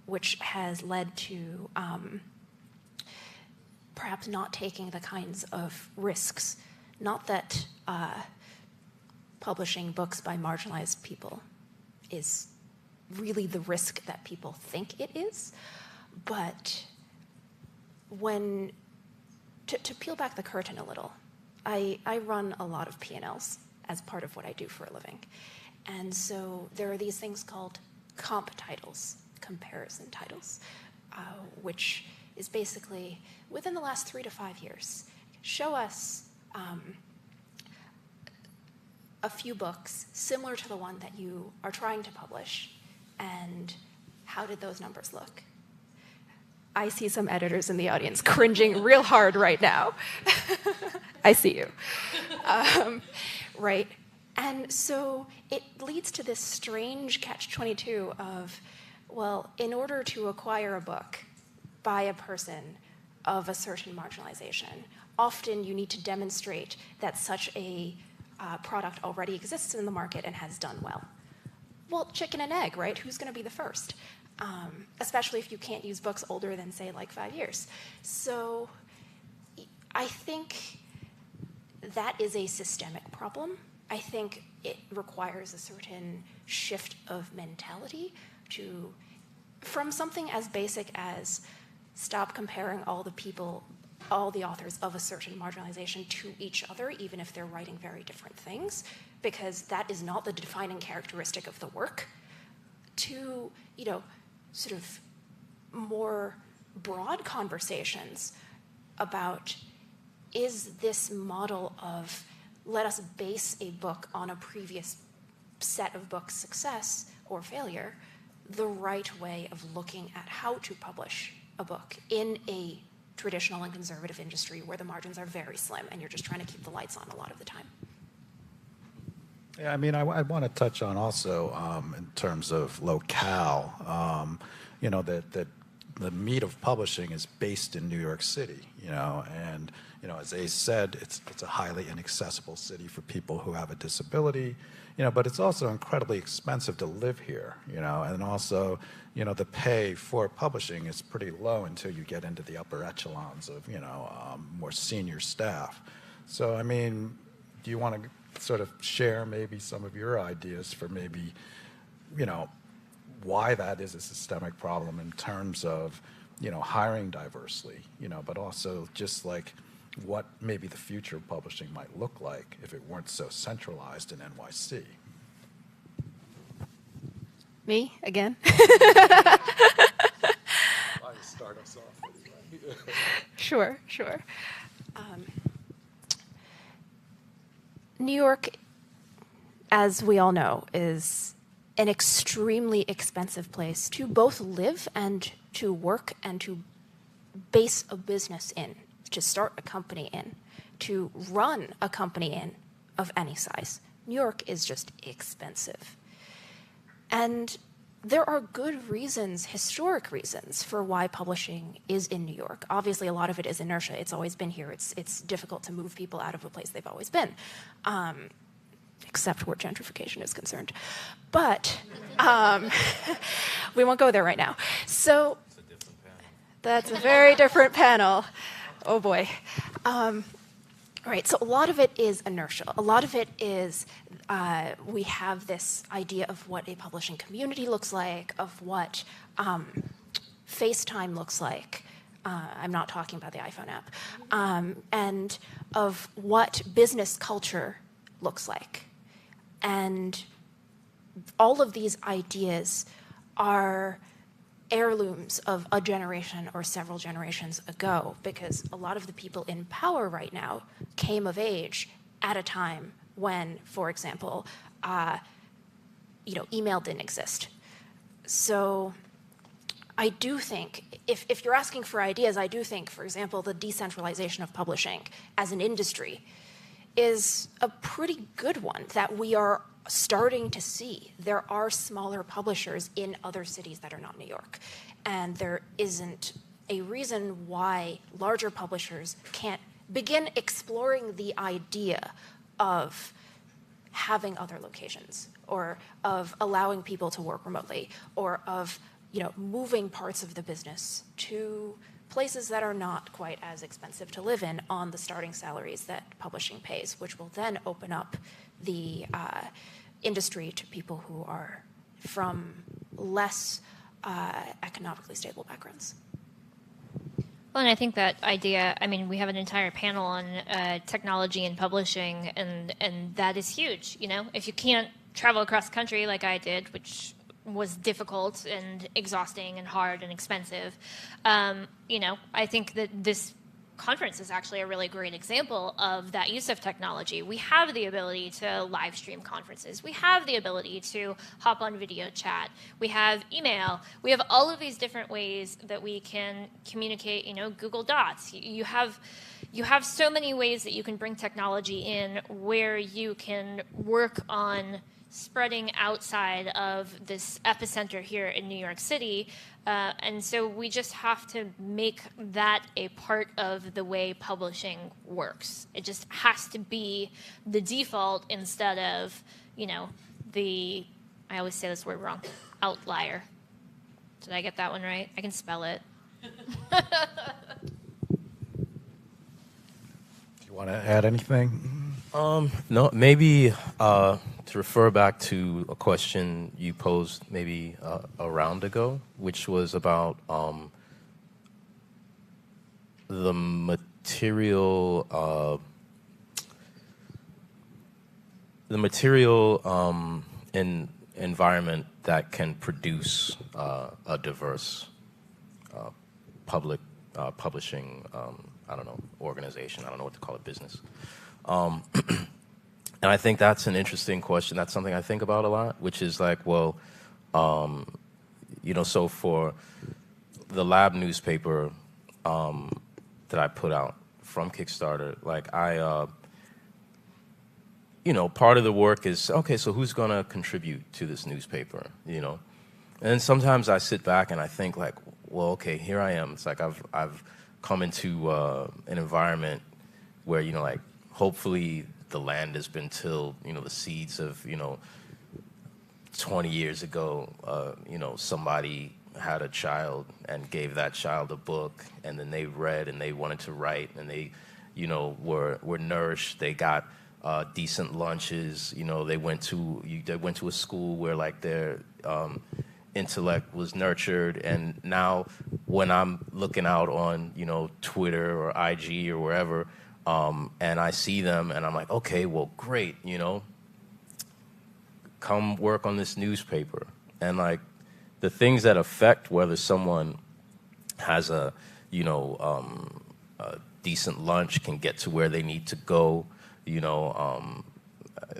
which has led to perhaps not taking the kinds of risks. Not that publishing books by marginalized people is really the risk that people think it is, but to peel back the curtain a little, I run a lot of P&Ls as part of what I do for a living. And so there are these things called comp titles, comparison titles, which is basically, within the last 3 to 5 years, show us a few books similar to the one that you are trying to publish, and how did those numbers look? I see some editors in the audience cringing real hard right now. I see you. Right? And so it leads to this strange catch-22 of, well, in order to acquire a book by a person of a certain marginalization, often you need to demonstrate that such a product already exists in the market and has done well. Well, chicken and egg, right? Who's going to be the first? especially if you can't use books older than, say, like 5 years. So I think that is a systemic problem. I think it requires a certain shift of mentality from something as basic as stop comparing all the authors of a certain marginalization to each other, even if they're writing very different things, because that is not the defining characteristic of the work, to, sort of more broad conversations about, is this model of let us base a book on a previous set of books' success or failure the right way of looking at how to publish a book in a traditional and conservative industry where the margins are very slim and you're just trying to keep the lights on a lot of the time? Yeah, I mean, I want to touch on also in terms of locale, that the meat of publishing is based in New York City, and, as Ace said, it's a highly inaccessible city for people who have a disability, but it's also incredibly expensive to live here, and also, the pay for publishing is pretty low until you get into the upper echelons of, more senior staff. So, I mean, do you want to sort of share maybe some of your ideas for maybe, why that is a systemic problem in terms of, hiring diversely, but also just like what maybe the future of publishing might look like if it weren't so centralized in NYC? Me, again? Why you start us off anyway? Sure. New York, as we all know, is an extremely expensive place to both live and to work and to base a business in, to start a company in, to run a company in of any size. New York is just expensive. And there are good reasons, historic reasons, for why publishing is in New York. Obviously, a lot of it is inertia. It's always been here. It's difficult to move people out of a place they've always been, except where gentrification is concerned. But we won't go there right now. So that's a very different panel. Oh, boy. Right, so a lot of it is inertia. A lot of it is we have this idea of what a publishing community looks like, of what FaceTime looks like. I'm not talking about the iPhone app. And of what business culture looks like. And all of these ideas are heirlooms of a generation or several generations ago, because a lot of the people in power right now came of age at a time when, for example, email didn't exist. So I do think, if you're asking for ideas, I do think, for example, the decentralization of publishing as an industry is a pretty good one that we are starting to see. There are smaller publishers in other cities that are not New York, and there isn't a reason why larger publishers can't begin exploring the idea of having other locations, or of allowing people to work remotely, or of moving parts of the business to places that are not quite as expensive to live in on the starting salaries that publishing pays, which will then open up the industry to people who are from less economically stable backgrounds. Well, and I think that idea, we have an entire panel on technology and publishing, and that is huge. If you can't travel across the country like I did, which was difficult and exhausting and hard and expensive, I think that this conference is actually a really great example of that use of technology. We have the ability to live stream conferences. We have the ability to hop on video chat. We have email. We have all of these different ways that we can communicate, Google Docs. You have so many ways that you can bring technology in where you can work on spreading outside of this epicenter here in New York City. And so we just have to make that a part of the way publishing works. It just has to be the default instead of, I always say this word wrong, outlier. Did I get that one right? I can spell it. Do you want to add anything? No, maybe to refer back to a question you posed maybe a round ago, which was about the material environment that can produce a diverse public publishing, I don't know, organization. I don't know what to call it, business. And I think that's an interesting question. That's something I think about a lot, which is like, well, so for the lab newspaper that I put out from Kickstarter, like part of the work is, okay, so who's going to contribute to this newspaper, And then sometimes I sit back and I think like, well, okay, here I am. It's like I've come into an environment where, like, hopefully the land has been tilled, the seeds of, 20 years ago, somebody had a child and gave that child a book, and then they read and they wanted to write, and they, were nourished. They got decent lunches. They went to a school where like their intellect was nurtured. And now when I'm looking out on, Twitter or IG or wherever, and I see them and I'm like, okay, well, great, come work on this newspaper. And like the things that affect whether someone has a decent lunch, can get to where they need to go,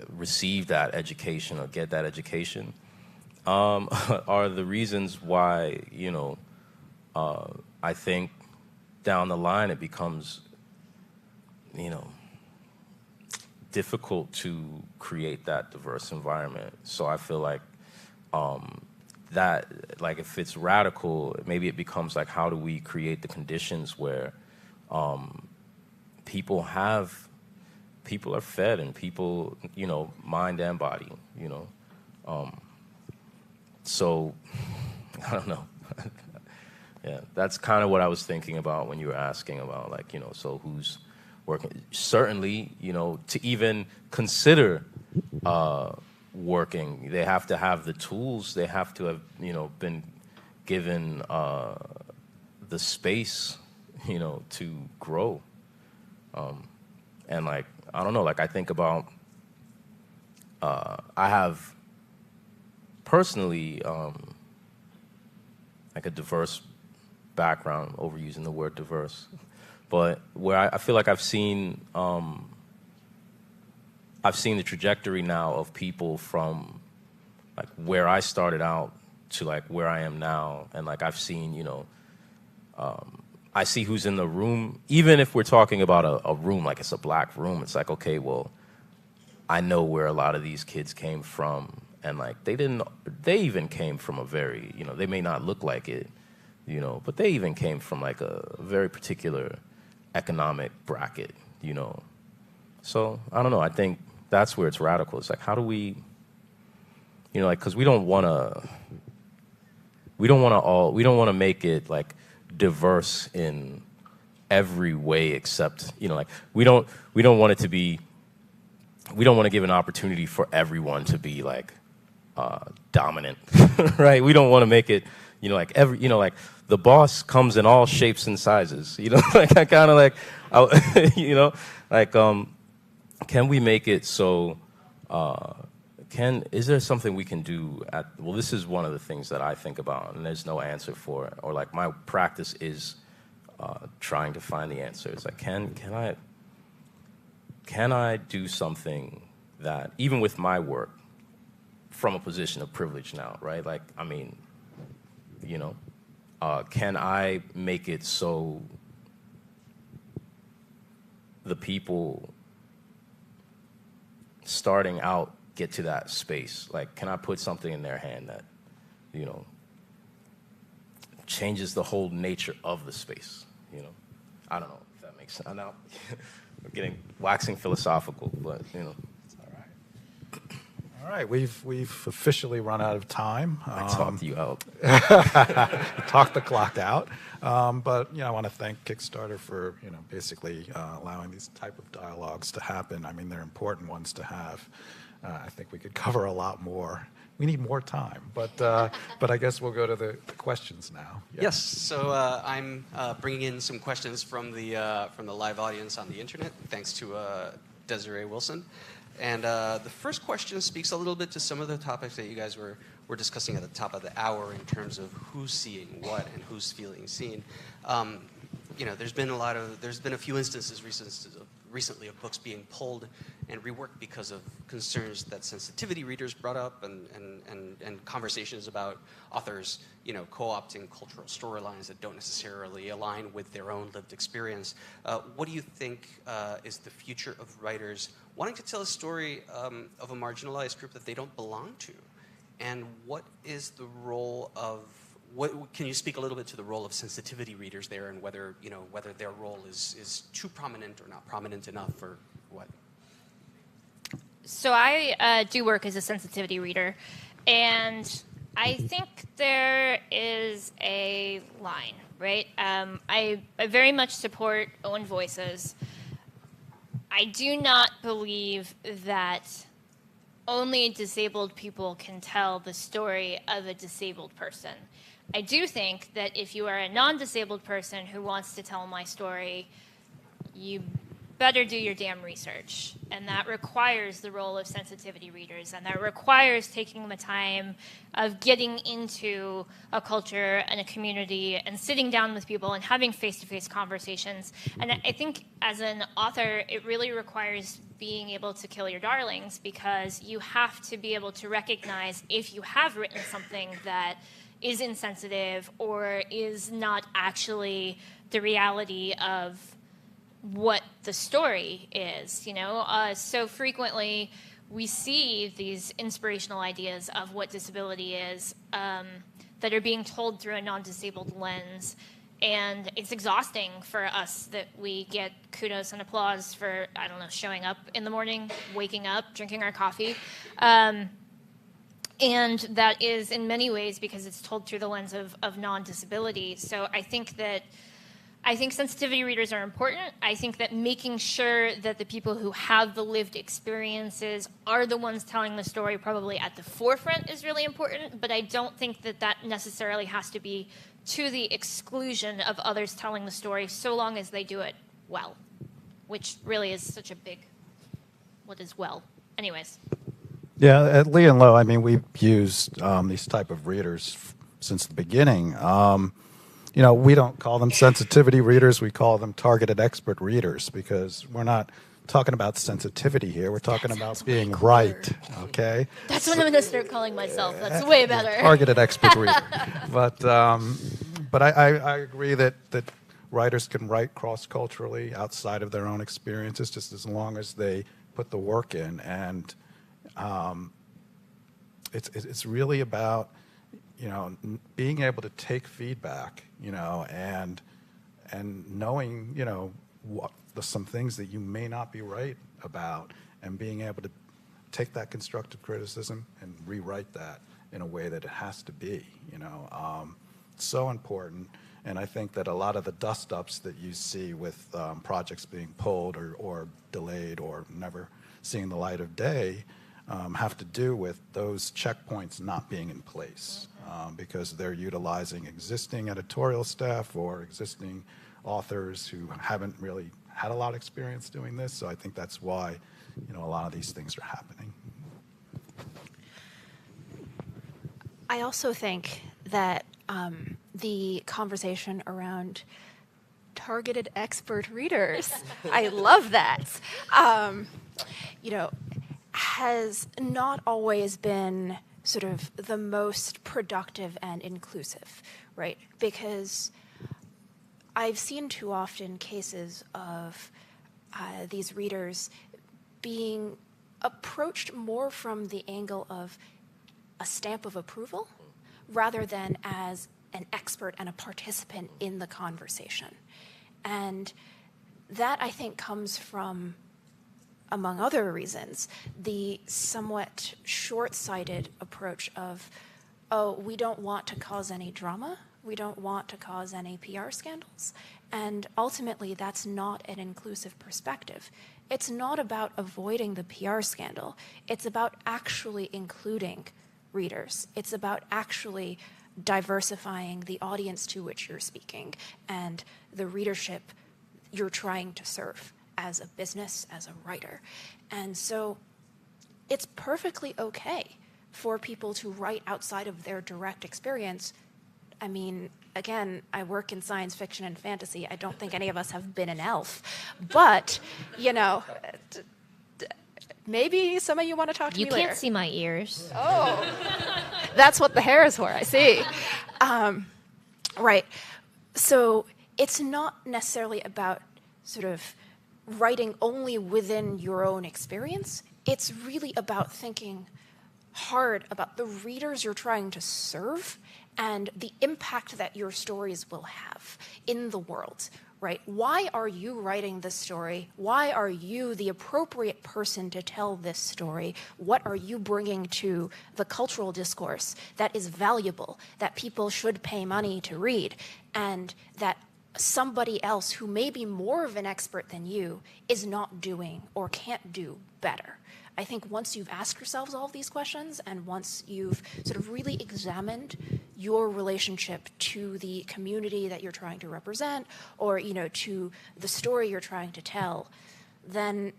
receive that education or get that education, are the reasons why, I think down the line it becomes, difficult to create that diverse environment. So I feel like that, like, if it's radical, maybe it becomes like, how do we create the conditions where people are fed and people, mind and body, So I don't know. Yeah, that's kind of what I was thinking about when you were asking about, like, so who's working. Certainly, to even consider working, they have to have the tools. They have to have, been given the space, to grow. And like, I don't know, like I think about, I have personally like a diverse background, overusing the word diverse. But where I feel like I've seen the trajectory now of people from like where I started out to like where I am now, and like I've seen, I see who's in the room. Even if we're talking about a room, like it's a black room, it's like, okay, well, I know where a lot of these kids came from, and like they even came from a very, they may not look like it, but they even came from like a very particular economic bracket, So I don't know. I think that's where it's radical. It's like, how do we, like, because we don't want to make it like diverse in every way except, like we don't want it to be. We don't want to give an opportunity for everyone to be like dominant, right? We don't want to make it, like like the boss comes in all shapes and sizes, like I kind of like, can we make it so, is there something we can do well, this is one of the things that I think about and there's no answer for it, or like my practice is trying to find the answer. It's like, can I do something that, even with my work, from a position of privilege now, right? Like, I mean, can I make it so the people starting out get to that space? Like, can I put something in their hand that, changes the whole nature of the space, I don't know if that makes sense. I know we're waxing philosophical, but, It's all right. All right, we've officially run out of time. I talked you out. Talk the clock out. But I want to thank Kickstarter for basically allowing these type of dialogues to happen. I mean, they're important ones to have. I think we could cover a lot more. We need more time, but I guess we'll go to the questions now. Yeah. Yes. So I'm bringing in some questions from the live audience on the internet, thanks to Desiree Wilson. And the first question speaks a little bit to some of the topics that you guys were discussing at the top of the hour in terms of who's seeing what and who's feeling seen. There's been a few instances recently of books being pulled and reworked because of concerns that sensitivity readers brought up and conversations about authors, co-opting cultural storylines that don't necessarily align with their own lived experience. What do you think is the future of writers wanting to tell a story of a marginalized group that they don't belong to? And what is the role of can you speak a little bit to the role of sensitivity readers there, and whether their role is too prominent or not prominent enough, or what? So I do work as a sensitivity reader, and I think there is a line, right? I very much support own voices. I do not believe that only disabled people can tell the story of a disabled person. I do think that if you are a non-disabled person who wants to tell my story, you better do your damn research. And that requires the role of sensitivity readers, and that requires taking the time of getting into a culture and a community and sitting down with people and having face-to-face conversations. And I think as an author, it really requires being able to kill your darlings, because you have to be able to recognize if you have written something that is insensitive or is not actually the reality of what the story is, So frequently we see these inspirational ideas of what disability is that are being told through a non-disabled lens. And it's exhausting for us that we get kudos and applause for, showing up in the morning, waking up, drinking our coffee. And that is in many ways because it's told through the lens of non-disability. So I think sensitivity readers are important. I think that making sure that the people who have the lived experiences are the ones telling the story probably at the forefront is really important, but I don't think that necessarily has to be to the exclusion of others telling the story, so long as they do it well, which really is such a big, what is well? Anyways. Yeah, at Lee and Low, we've used these type of readers since the beginning. We don't call them sensitivity readers. We call them targeted expert readers, because we're not talking about sensitivity here. We're talking about being right, okay? That's what I'm going to start calling myself. That's way better. Targeted expert reader. But I agree that writers can write cross-culturally outside of their own experiences, just as long as they put the work in. And it's really about being able to take feedback, and knowing, what some things that you may not be right about, and being able to take that constructive criticism and rewrite that in a way that it has to be, so important. And I think that a lot of the dust-ups that you see with projects being pulled or delayed or never seeing the light of day have to do with those checkpoints not being in place, because they're utilizing existing editorial staff or existing authors who haven't really had a lot of experience doing this. So I think that's why a lot of these things are happening. I also think that the conversation around targeted expert readers, I love that, has not always been sort of the most productive and inclusive, right? Because I've seen too often cases of these readers being approached more from the angle of a stamp of approval rather than as an expert and a participant in the conversation. And that, I think, comes from among other reasons, the somewhat short-sighted approach of, oh, we don't want to cause any drama, we don't want to cause any PR scandals, and ultimately that's not an inclusive perspective. It's not about avoiding the PR scandal, it's about actually including readers. It's about actually diversifying the audience to which you're speaking and the readership you're trying to serve as a business, as a writer. And so it's perfectly okay for people to write outside of their direct experience. I mean, again, I work in science fiction and fantasy. I don't think any of us have been an elf. But, you know, maybe some of you want to talk to me later. You can't see my ears. Oh, that's what the hair is for, I see. Right. So it's not necessarily about sort of writing only within your own experience. It's really about thinking hard about the readers you're trying to serve and the impact that your stories will have in the world, right? Why are you writing this story? Why are you the appropriate person to tell this story? What are you bringing to the cultural discourse that is valuable, that people should pay money to read, and that somebody else who may be more of an expert than you is not doing or can't do better? I think once you've asked yourselves all of these questions and once you've sort of really examined your relationship to the community that you're trying to represent or, you know, to the story you're trying to tell, then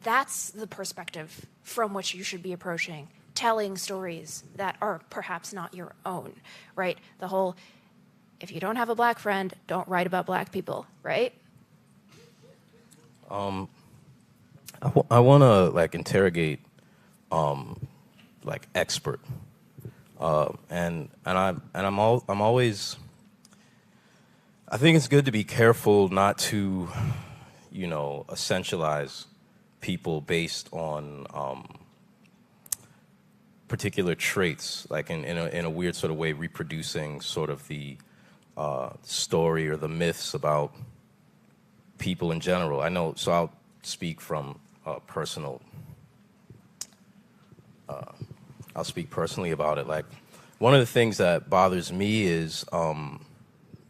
that's the perspective from which you should be approaching telling stories that are perhaps not your own, right? The whole, if you don't have a black friend, don't write about black people, right? I want to like interrogate like expert, and I'm always. I think it's good to be careful not to, you know, essentialize people based on particular traits, like in a weird sort of way, reproducing sort of the story or the myths about people in general. I know, so I'll speak from personal. I'll speak personally about it. Like, one of the things that bothers me is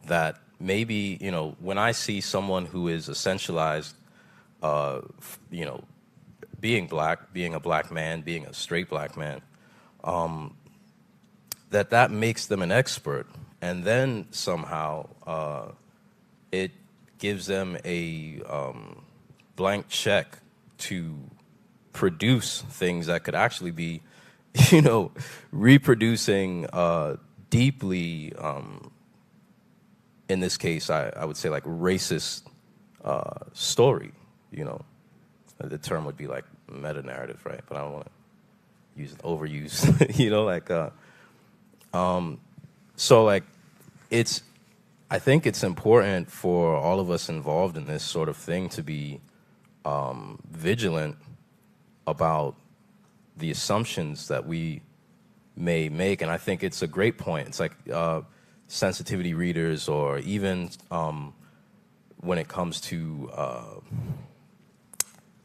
that maybe, you know, when I see someone who is essentialized, you know, being black, being a black man, being a straight black man, that makes them an expert, and then somehow it gives them a blank check to produce things that could actually be, you know, reproducing deeply, in this case, I would say like racist story, you know. The term would be like meta-narrative, right? But I don't want to overuse, you know, like, so like, I think it's important for all of us involved in this sort of thing to be vigilant about the assumptions that we may make. And I think it's a great point. It's like sensitivity readers, or even when it comes to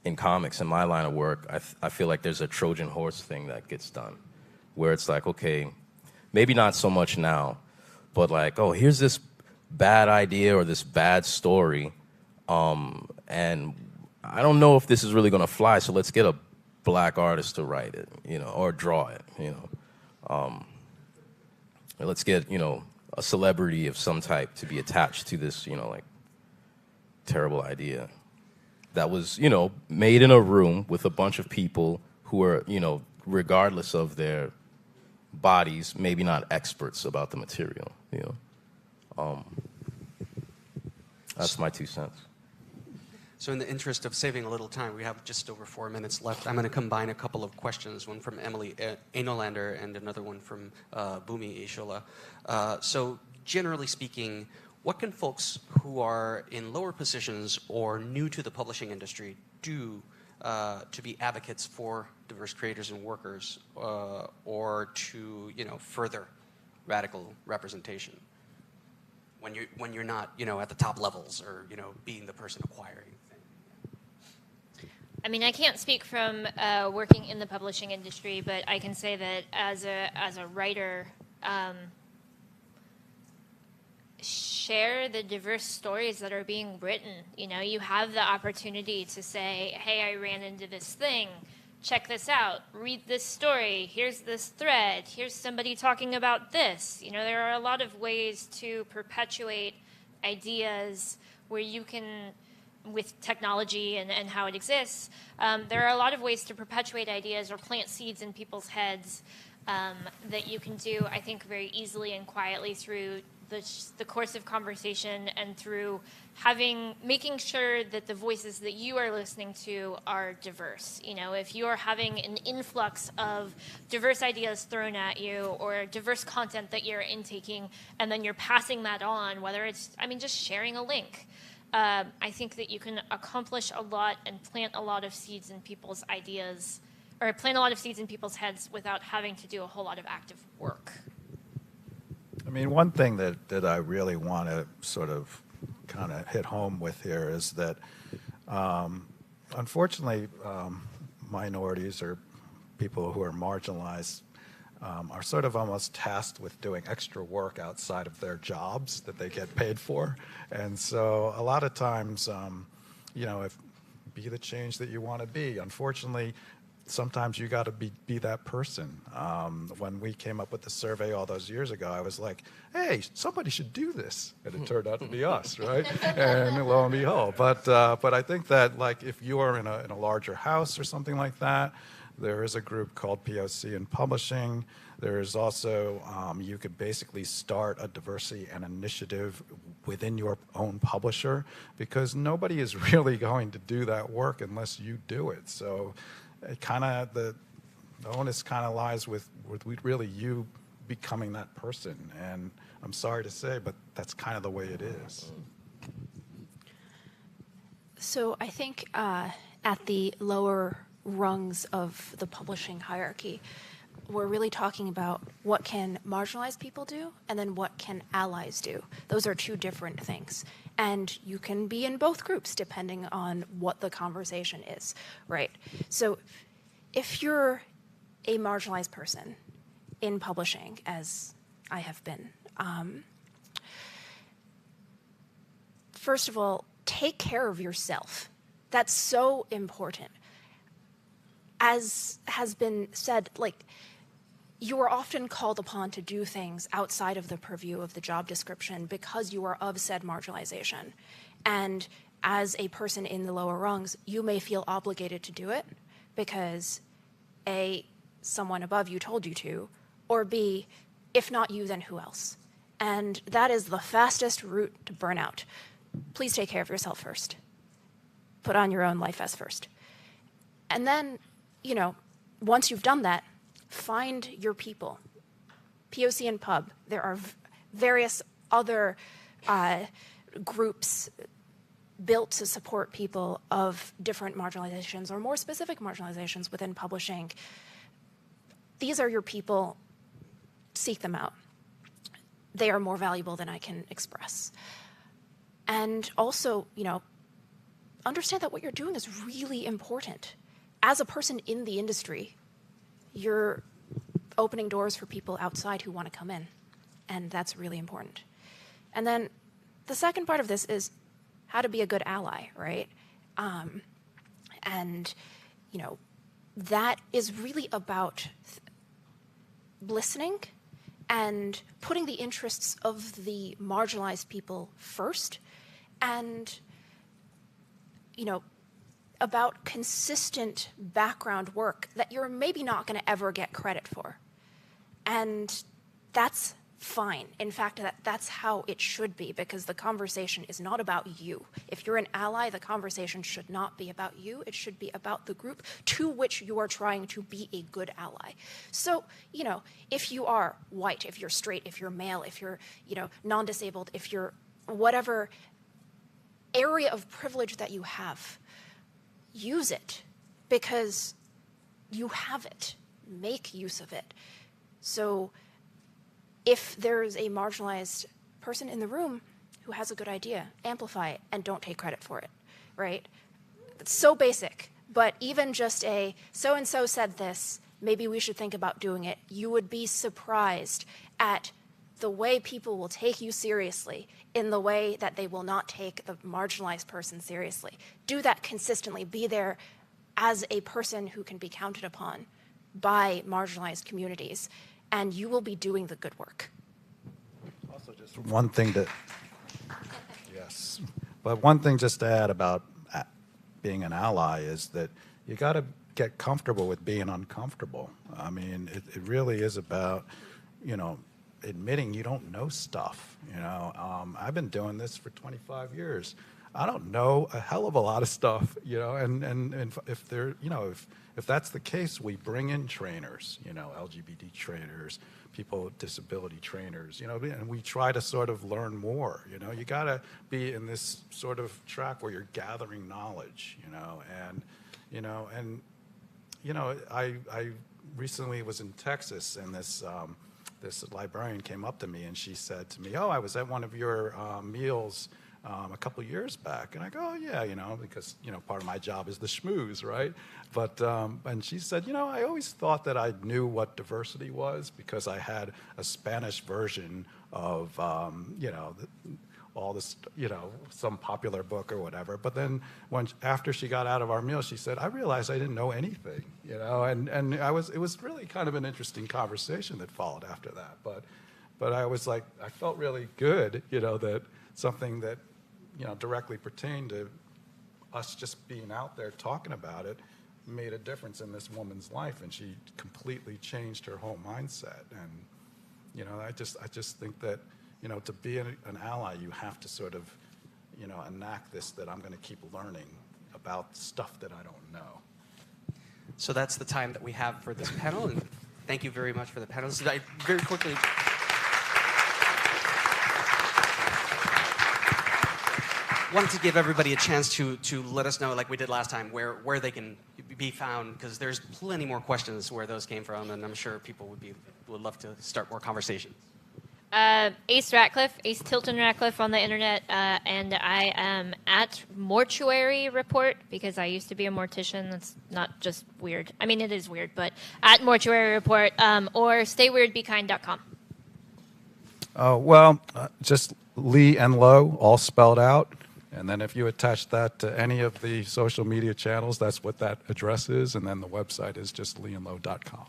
in comics, in my line of work, I feel like there's a Trojan horse thing that gets done, where it's like, okay, maybe not so much now, but like, oh, here's this bad idea or this bad story, and I don't know if this is really going to fly, so let's get a black artist to write it, you know, or draw it, you know. Let's get, you know, a celebrity of some type to be attached to this, you know, like, terrible idea that was, you know, made in a room with a bunch of people who are, you know, regardless of their bodies, maybe not experts about the material, you know. That's my 2 cents. So in the interest of saving a little time, we have just over 4 minutes left. I'm going to combine a couple of questions, one from Emily Enolander and another one from Bumi Ishola. So generally speaking, what can folks who are in lower positions or new to the publishing industry do to be advocates for diverse creators and workers, or to, you know, further radical representation when you're not, you know, at the top levels, or, you know, being the person acquiring? I mean, I can't speak from working in the publishing industry, but I can say that as a writer, share the diverse stories that are being written. You know, you have the opportunity to say, hey, I ran into this thing. Check this out. Read this story. Here's this thread. Here's somebody talking about this. You know, there are a lot of ways to perpetuate ideas where you can, with technology and how it exists, there are a lot of ways to perpetuate ideas or plant seeds in people's heads that you can do, I think, very easily and quietly through the course of conversation and through making sure that the voices that you are listening to are diverse. You know, if you are having an influx of diverse ideas thrown at you or diverse content that you're intaking, and then you're passing that on, whether it's, I mean, just sharing a link, I think that you can accomplish a lot and plant a lot of seeds in people's ideas, or plant a lot of seeds in people's heads without having to do a whole lot of active work. I mean, one thing that I really want to sort of kind of hit home with here is that, unfortunately, minorities or people who are marginalized are sort of almost tasked with doing extra work outside of their jobs that they get paid for. And so a lot of times, you know, be the change that you want to be. Unfortunately, sometimes you got to be that person. When we came up with the survey all those years ago, I was like, hey, somebody should do this. And it turned out to be us, right? And lo and behold. But I think that, like, if you are in a larger house or something like that, there is a group called POC in Publishing. There is also, you could basically start a diversity and initiative within your own publisher, because nobody is really going to do that work unless you do it. So it kind of, the onus kind of lies with really you becoming that person. And I'm sorry to say, but that's kind of the way it is. So I think at the lower rungs of the publishing hierarchy, we're really talking about what can marginalized people do and then what can allies do. Those are two different things. And you can be in both groups depending on what the conversation is, right? So if you're a marginalized person in publishing, as I have been, first of all, take care of yourself. That's so important. As has been said, like, you are often called upon to do things outside of the purview of the job description because you are of said marginalization. And as a person in the lower rungs, you may feel obligated to do it because A, someone above you told you to, or B, if not you, then who else? And that is the fastest route to burnout. Please take care of yourself first. Put on your own life vest first. And then, you know, once you've done that, find your people. POC and Pub, there are various other groups built to support people of different marginalizations or more specific marginalizations within publishing. These are your people. Seek them out. They are more valuable than I can express. And also, you know, understand that what you're doing is really important. As a person in the industry, you're opening doors for people outside who want to come in, and that's really important. And then the second part of this is how to be a good ally, right? And, you know, that is really about listening and putting the interests of the marginalized people first, and, you know, about consistent background work that you're maybe not going to ever get credit for. And that's fine. In fact, that's how it should be, because the conversation is not about you. If you're an ally, the conversation should not be about you. It should be about the group to which you are trying to be a good ally. So, you know, if you are white, if you're straight, if you're male, if you're, you know, non-disabled, if you're whatever area of privilege that you have, use it, because you have it. Make use of it. So if there's a marginalized person in the room who has a good idea, amplify it and don't take credit for it, right? It's so basic, But even just a so-and-so said this, maybe we should think about doing it, you would be surprised at the way people will take you seriously in the way that they will not take the marginalized person seriously. Do that consistently. Be there as a person who can be counted upon by marginalized communities, and you will be doing the good work. Also, just one thing to, yes, but one thing just to add about being an ally is that you got to get comfortable with being uncomfortable. I mean, it really is about, admitting you don't know stuff. I've been doing this for 25 years. I don't know a hell of a lot of stuff, and if there, if that's the case, we bring in trainers, LGBT trainers, people with disability trainers, and we try to sort of learn more. You got to be in this sort of track where you're gathering knowledge, I recently was in Texas, and this librarian came up to me and she said to me, "Oh, I was at one of your meals a couple years back." And I go, "Oh, yeah, because, part of my job is the schmooze, right?" But, and she said, "I always thought that I knew what diversity was because I had a Spanish version of, all this, some popular book or whatever. But then after she got out of our meal, she said, I realized I didn't know anything, and it was really kind of an interesting conversation that followed after that. But I was like, I felt really good, that something that, directly pertained to us just being out there talking about it made a difference in this woman's life, and she completely changed her whole mindset. And, I just think that, to be an ally, you have to sort of, enact this, that I'm going to keep learning about stuff that I don't know. So that's the time that we have for this panel, and thank you very much for the panelists. I very quickly wanted to give everybody a chance to let us know, like we did last time, where they can be found, because there's plenty more questions where those came from, and I'm sure people would love to start more conversations. Ace Ratcliff, Ace Tilton Ratcliff on the internet, and I am at Mortuary Report because I used to be a mortician. That's not just weird. I mean, it is weird, but at Mortuary Report, or stayweirdbekind.com. Just Lee and Low, all spelled out. And then if you attach that to any of the social media channels, that's what that address is. And then the website is just leeandlow.com.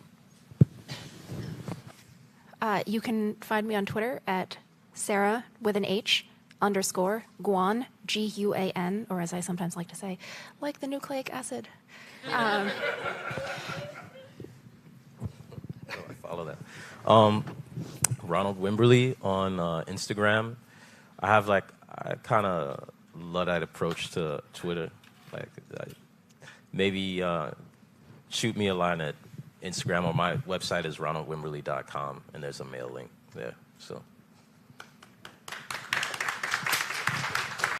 You can find me on Twitter at Sarah with an H _Guan, Guan, or as I sometimes like to say, like the nucleic acid. I follow that. Ronald Wimberly on Instagram. I kind of Luddite approach to Twitter. Maybe shoot me a line at Instagram, or my website is ronaldwimberly.com, and there's a mail link there. So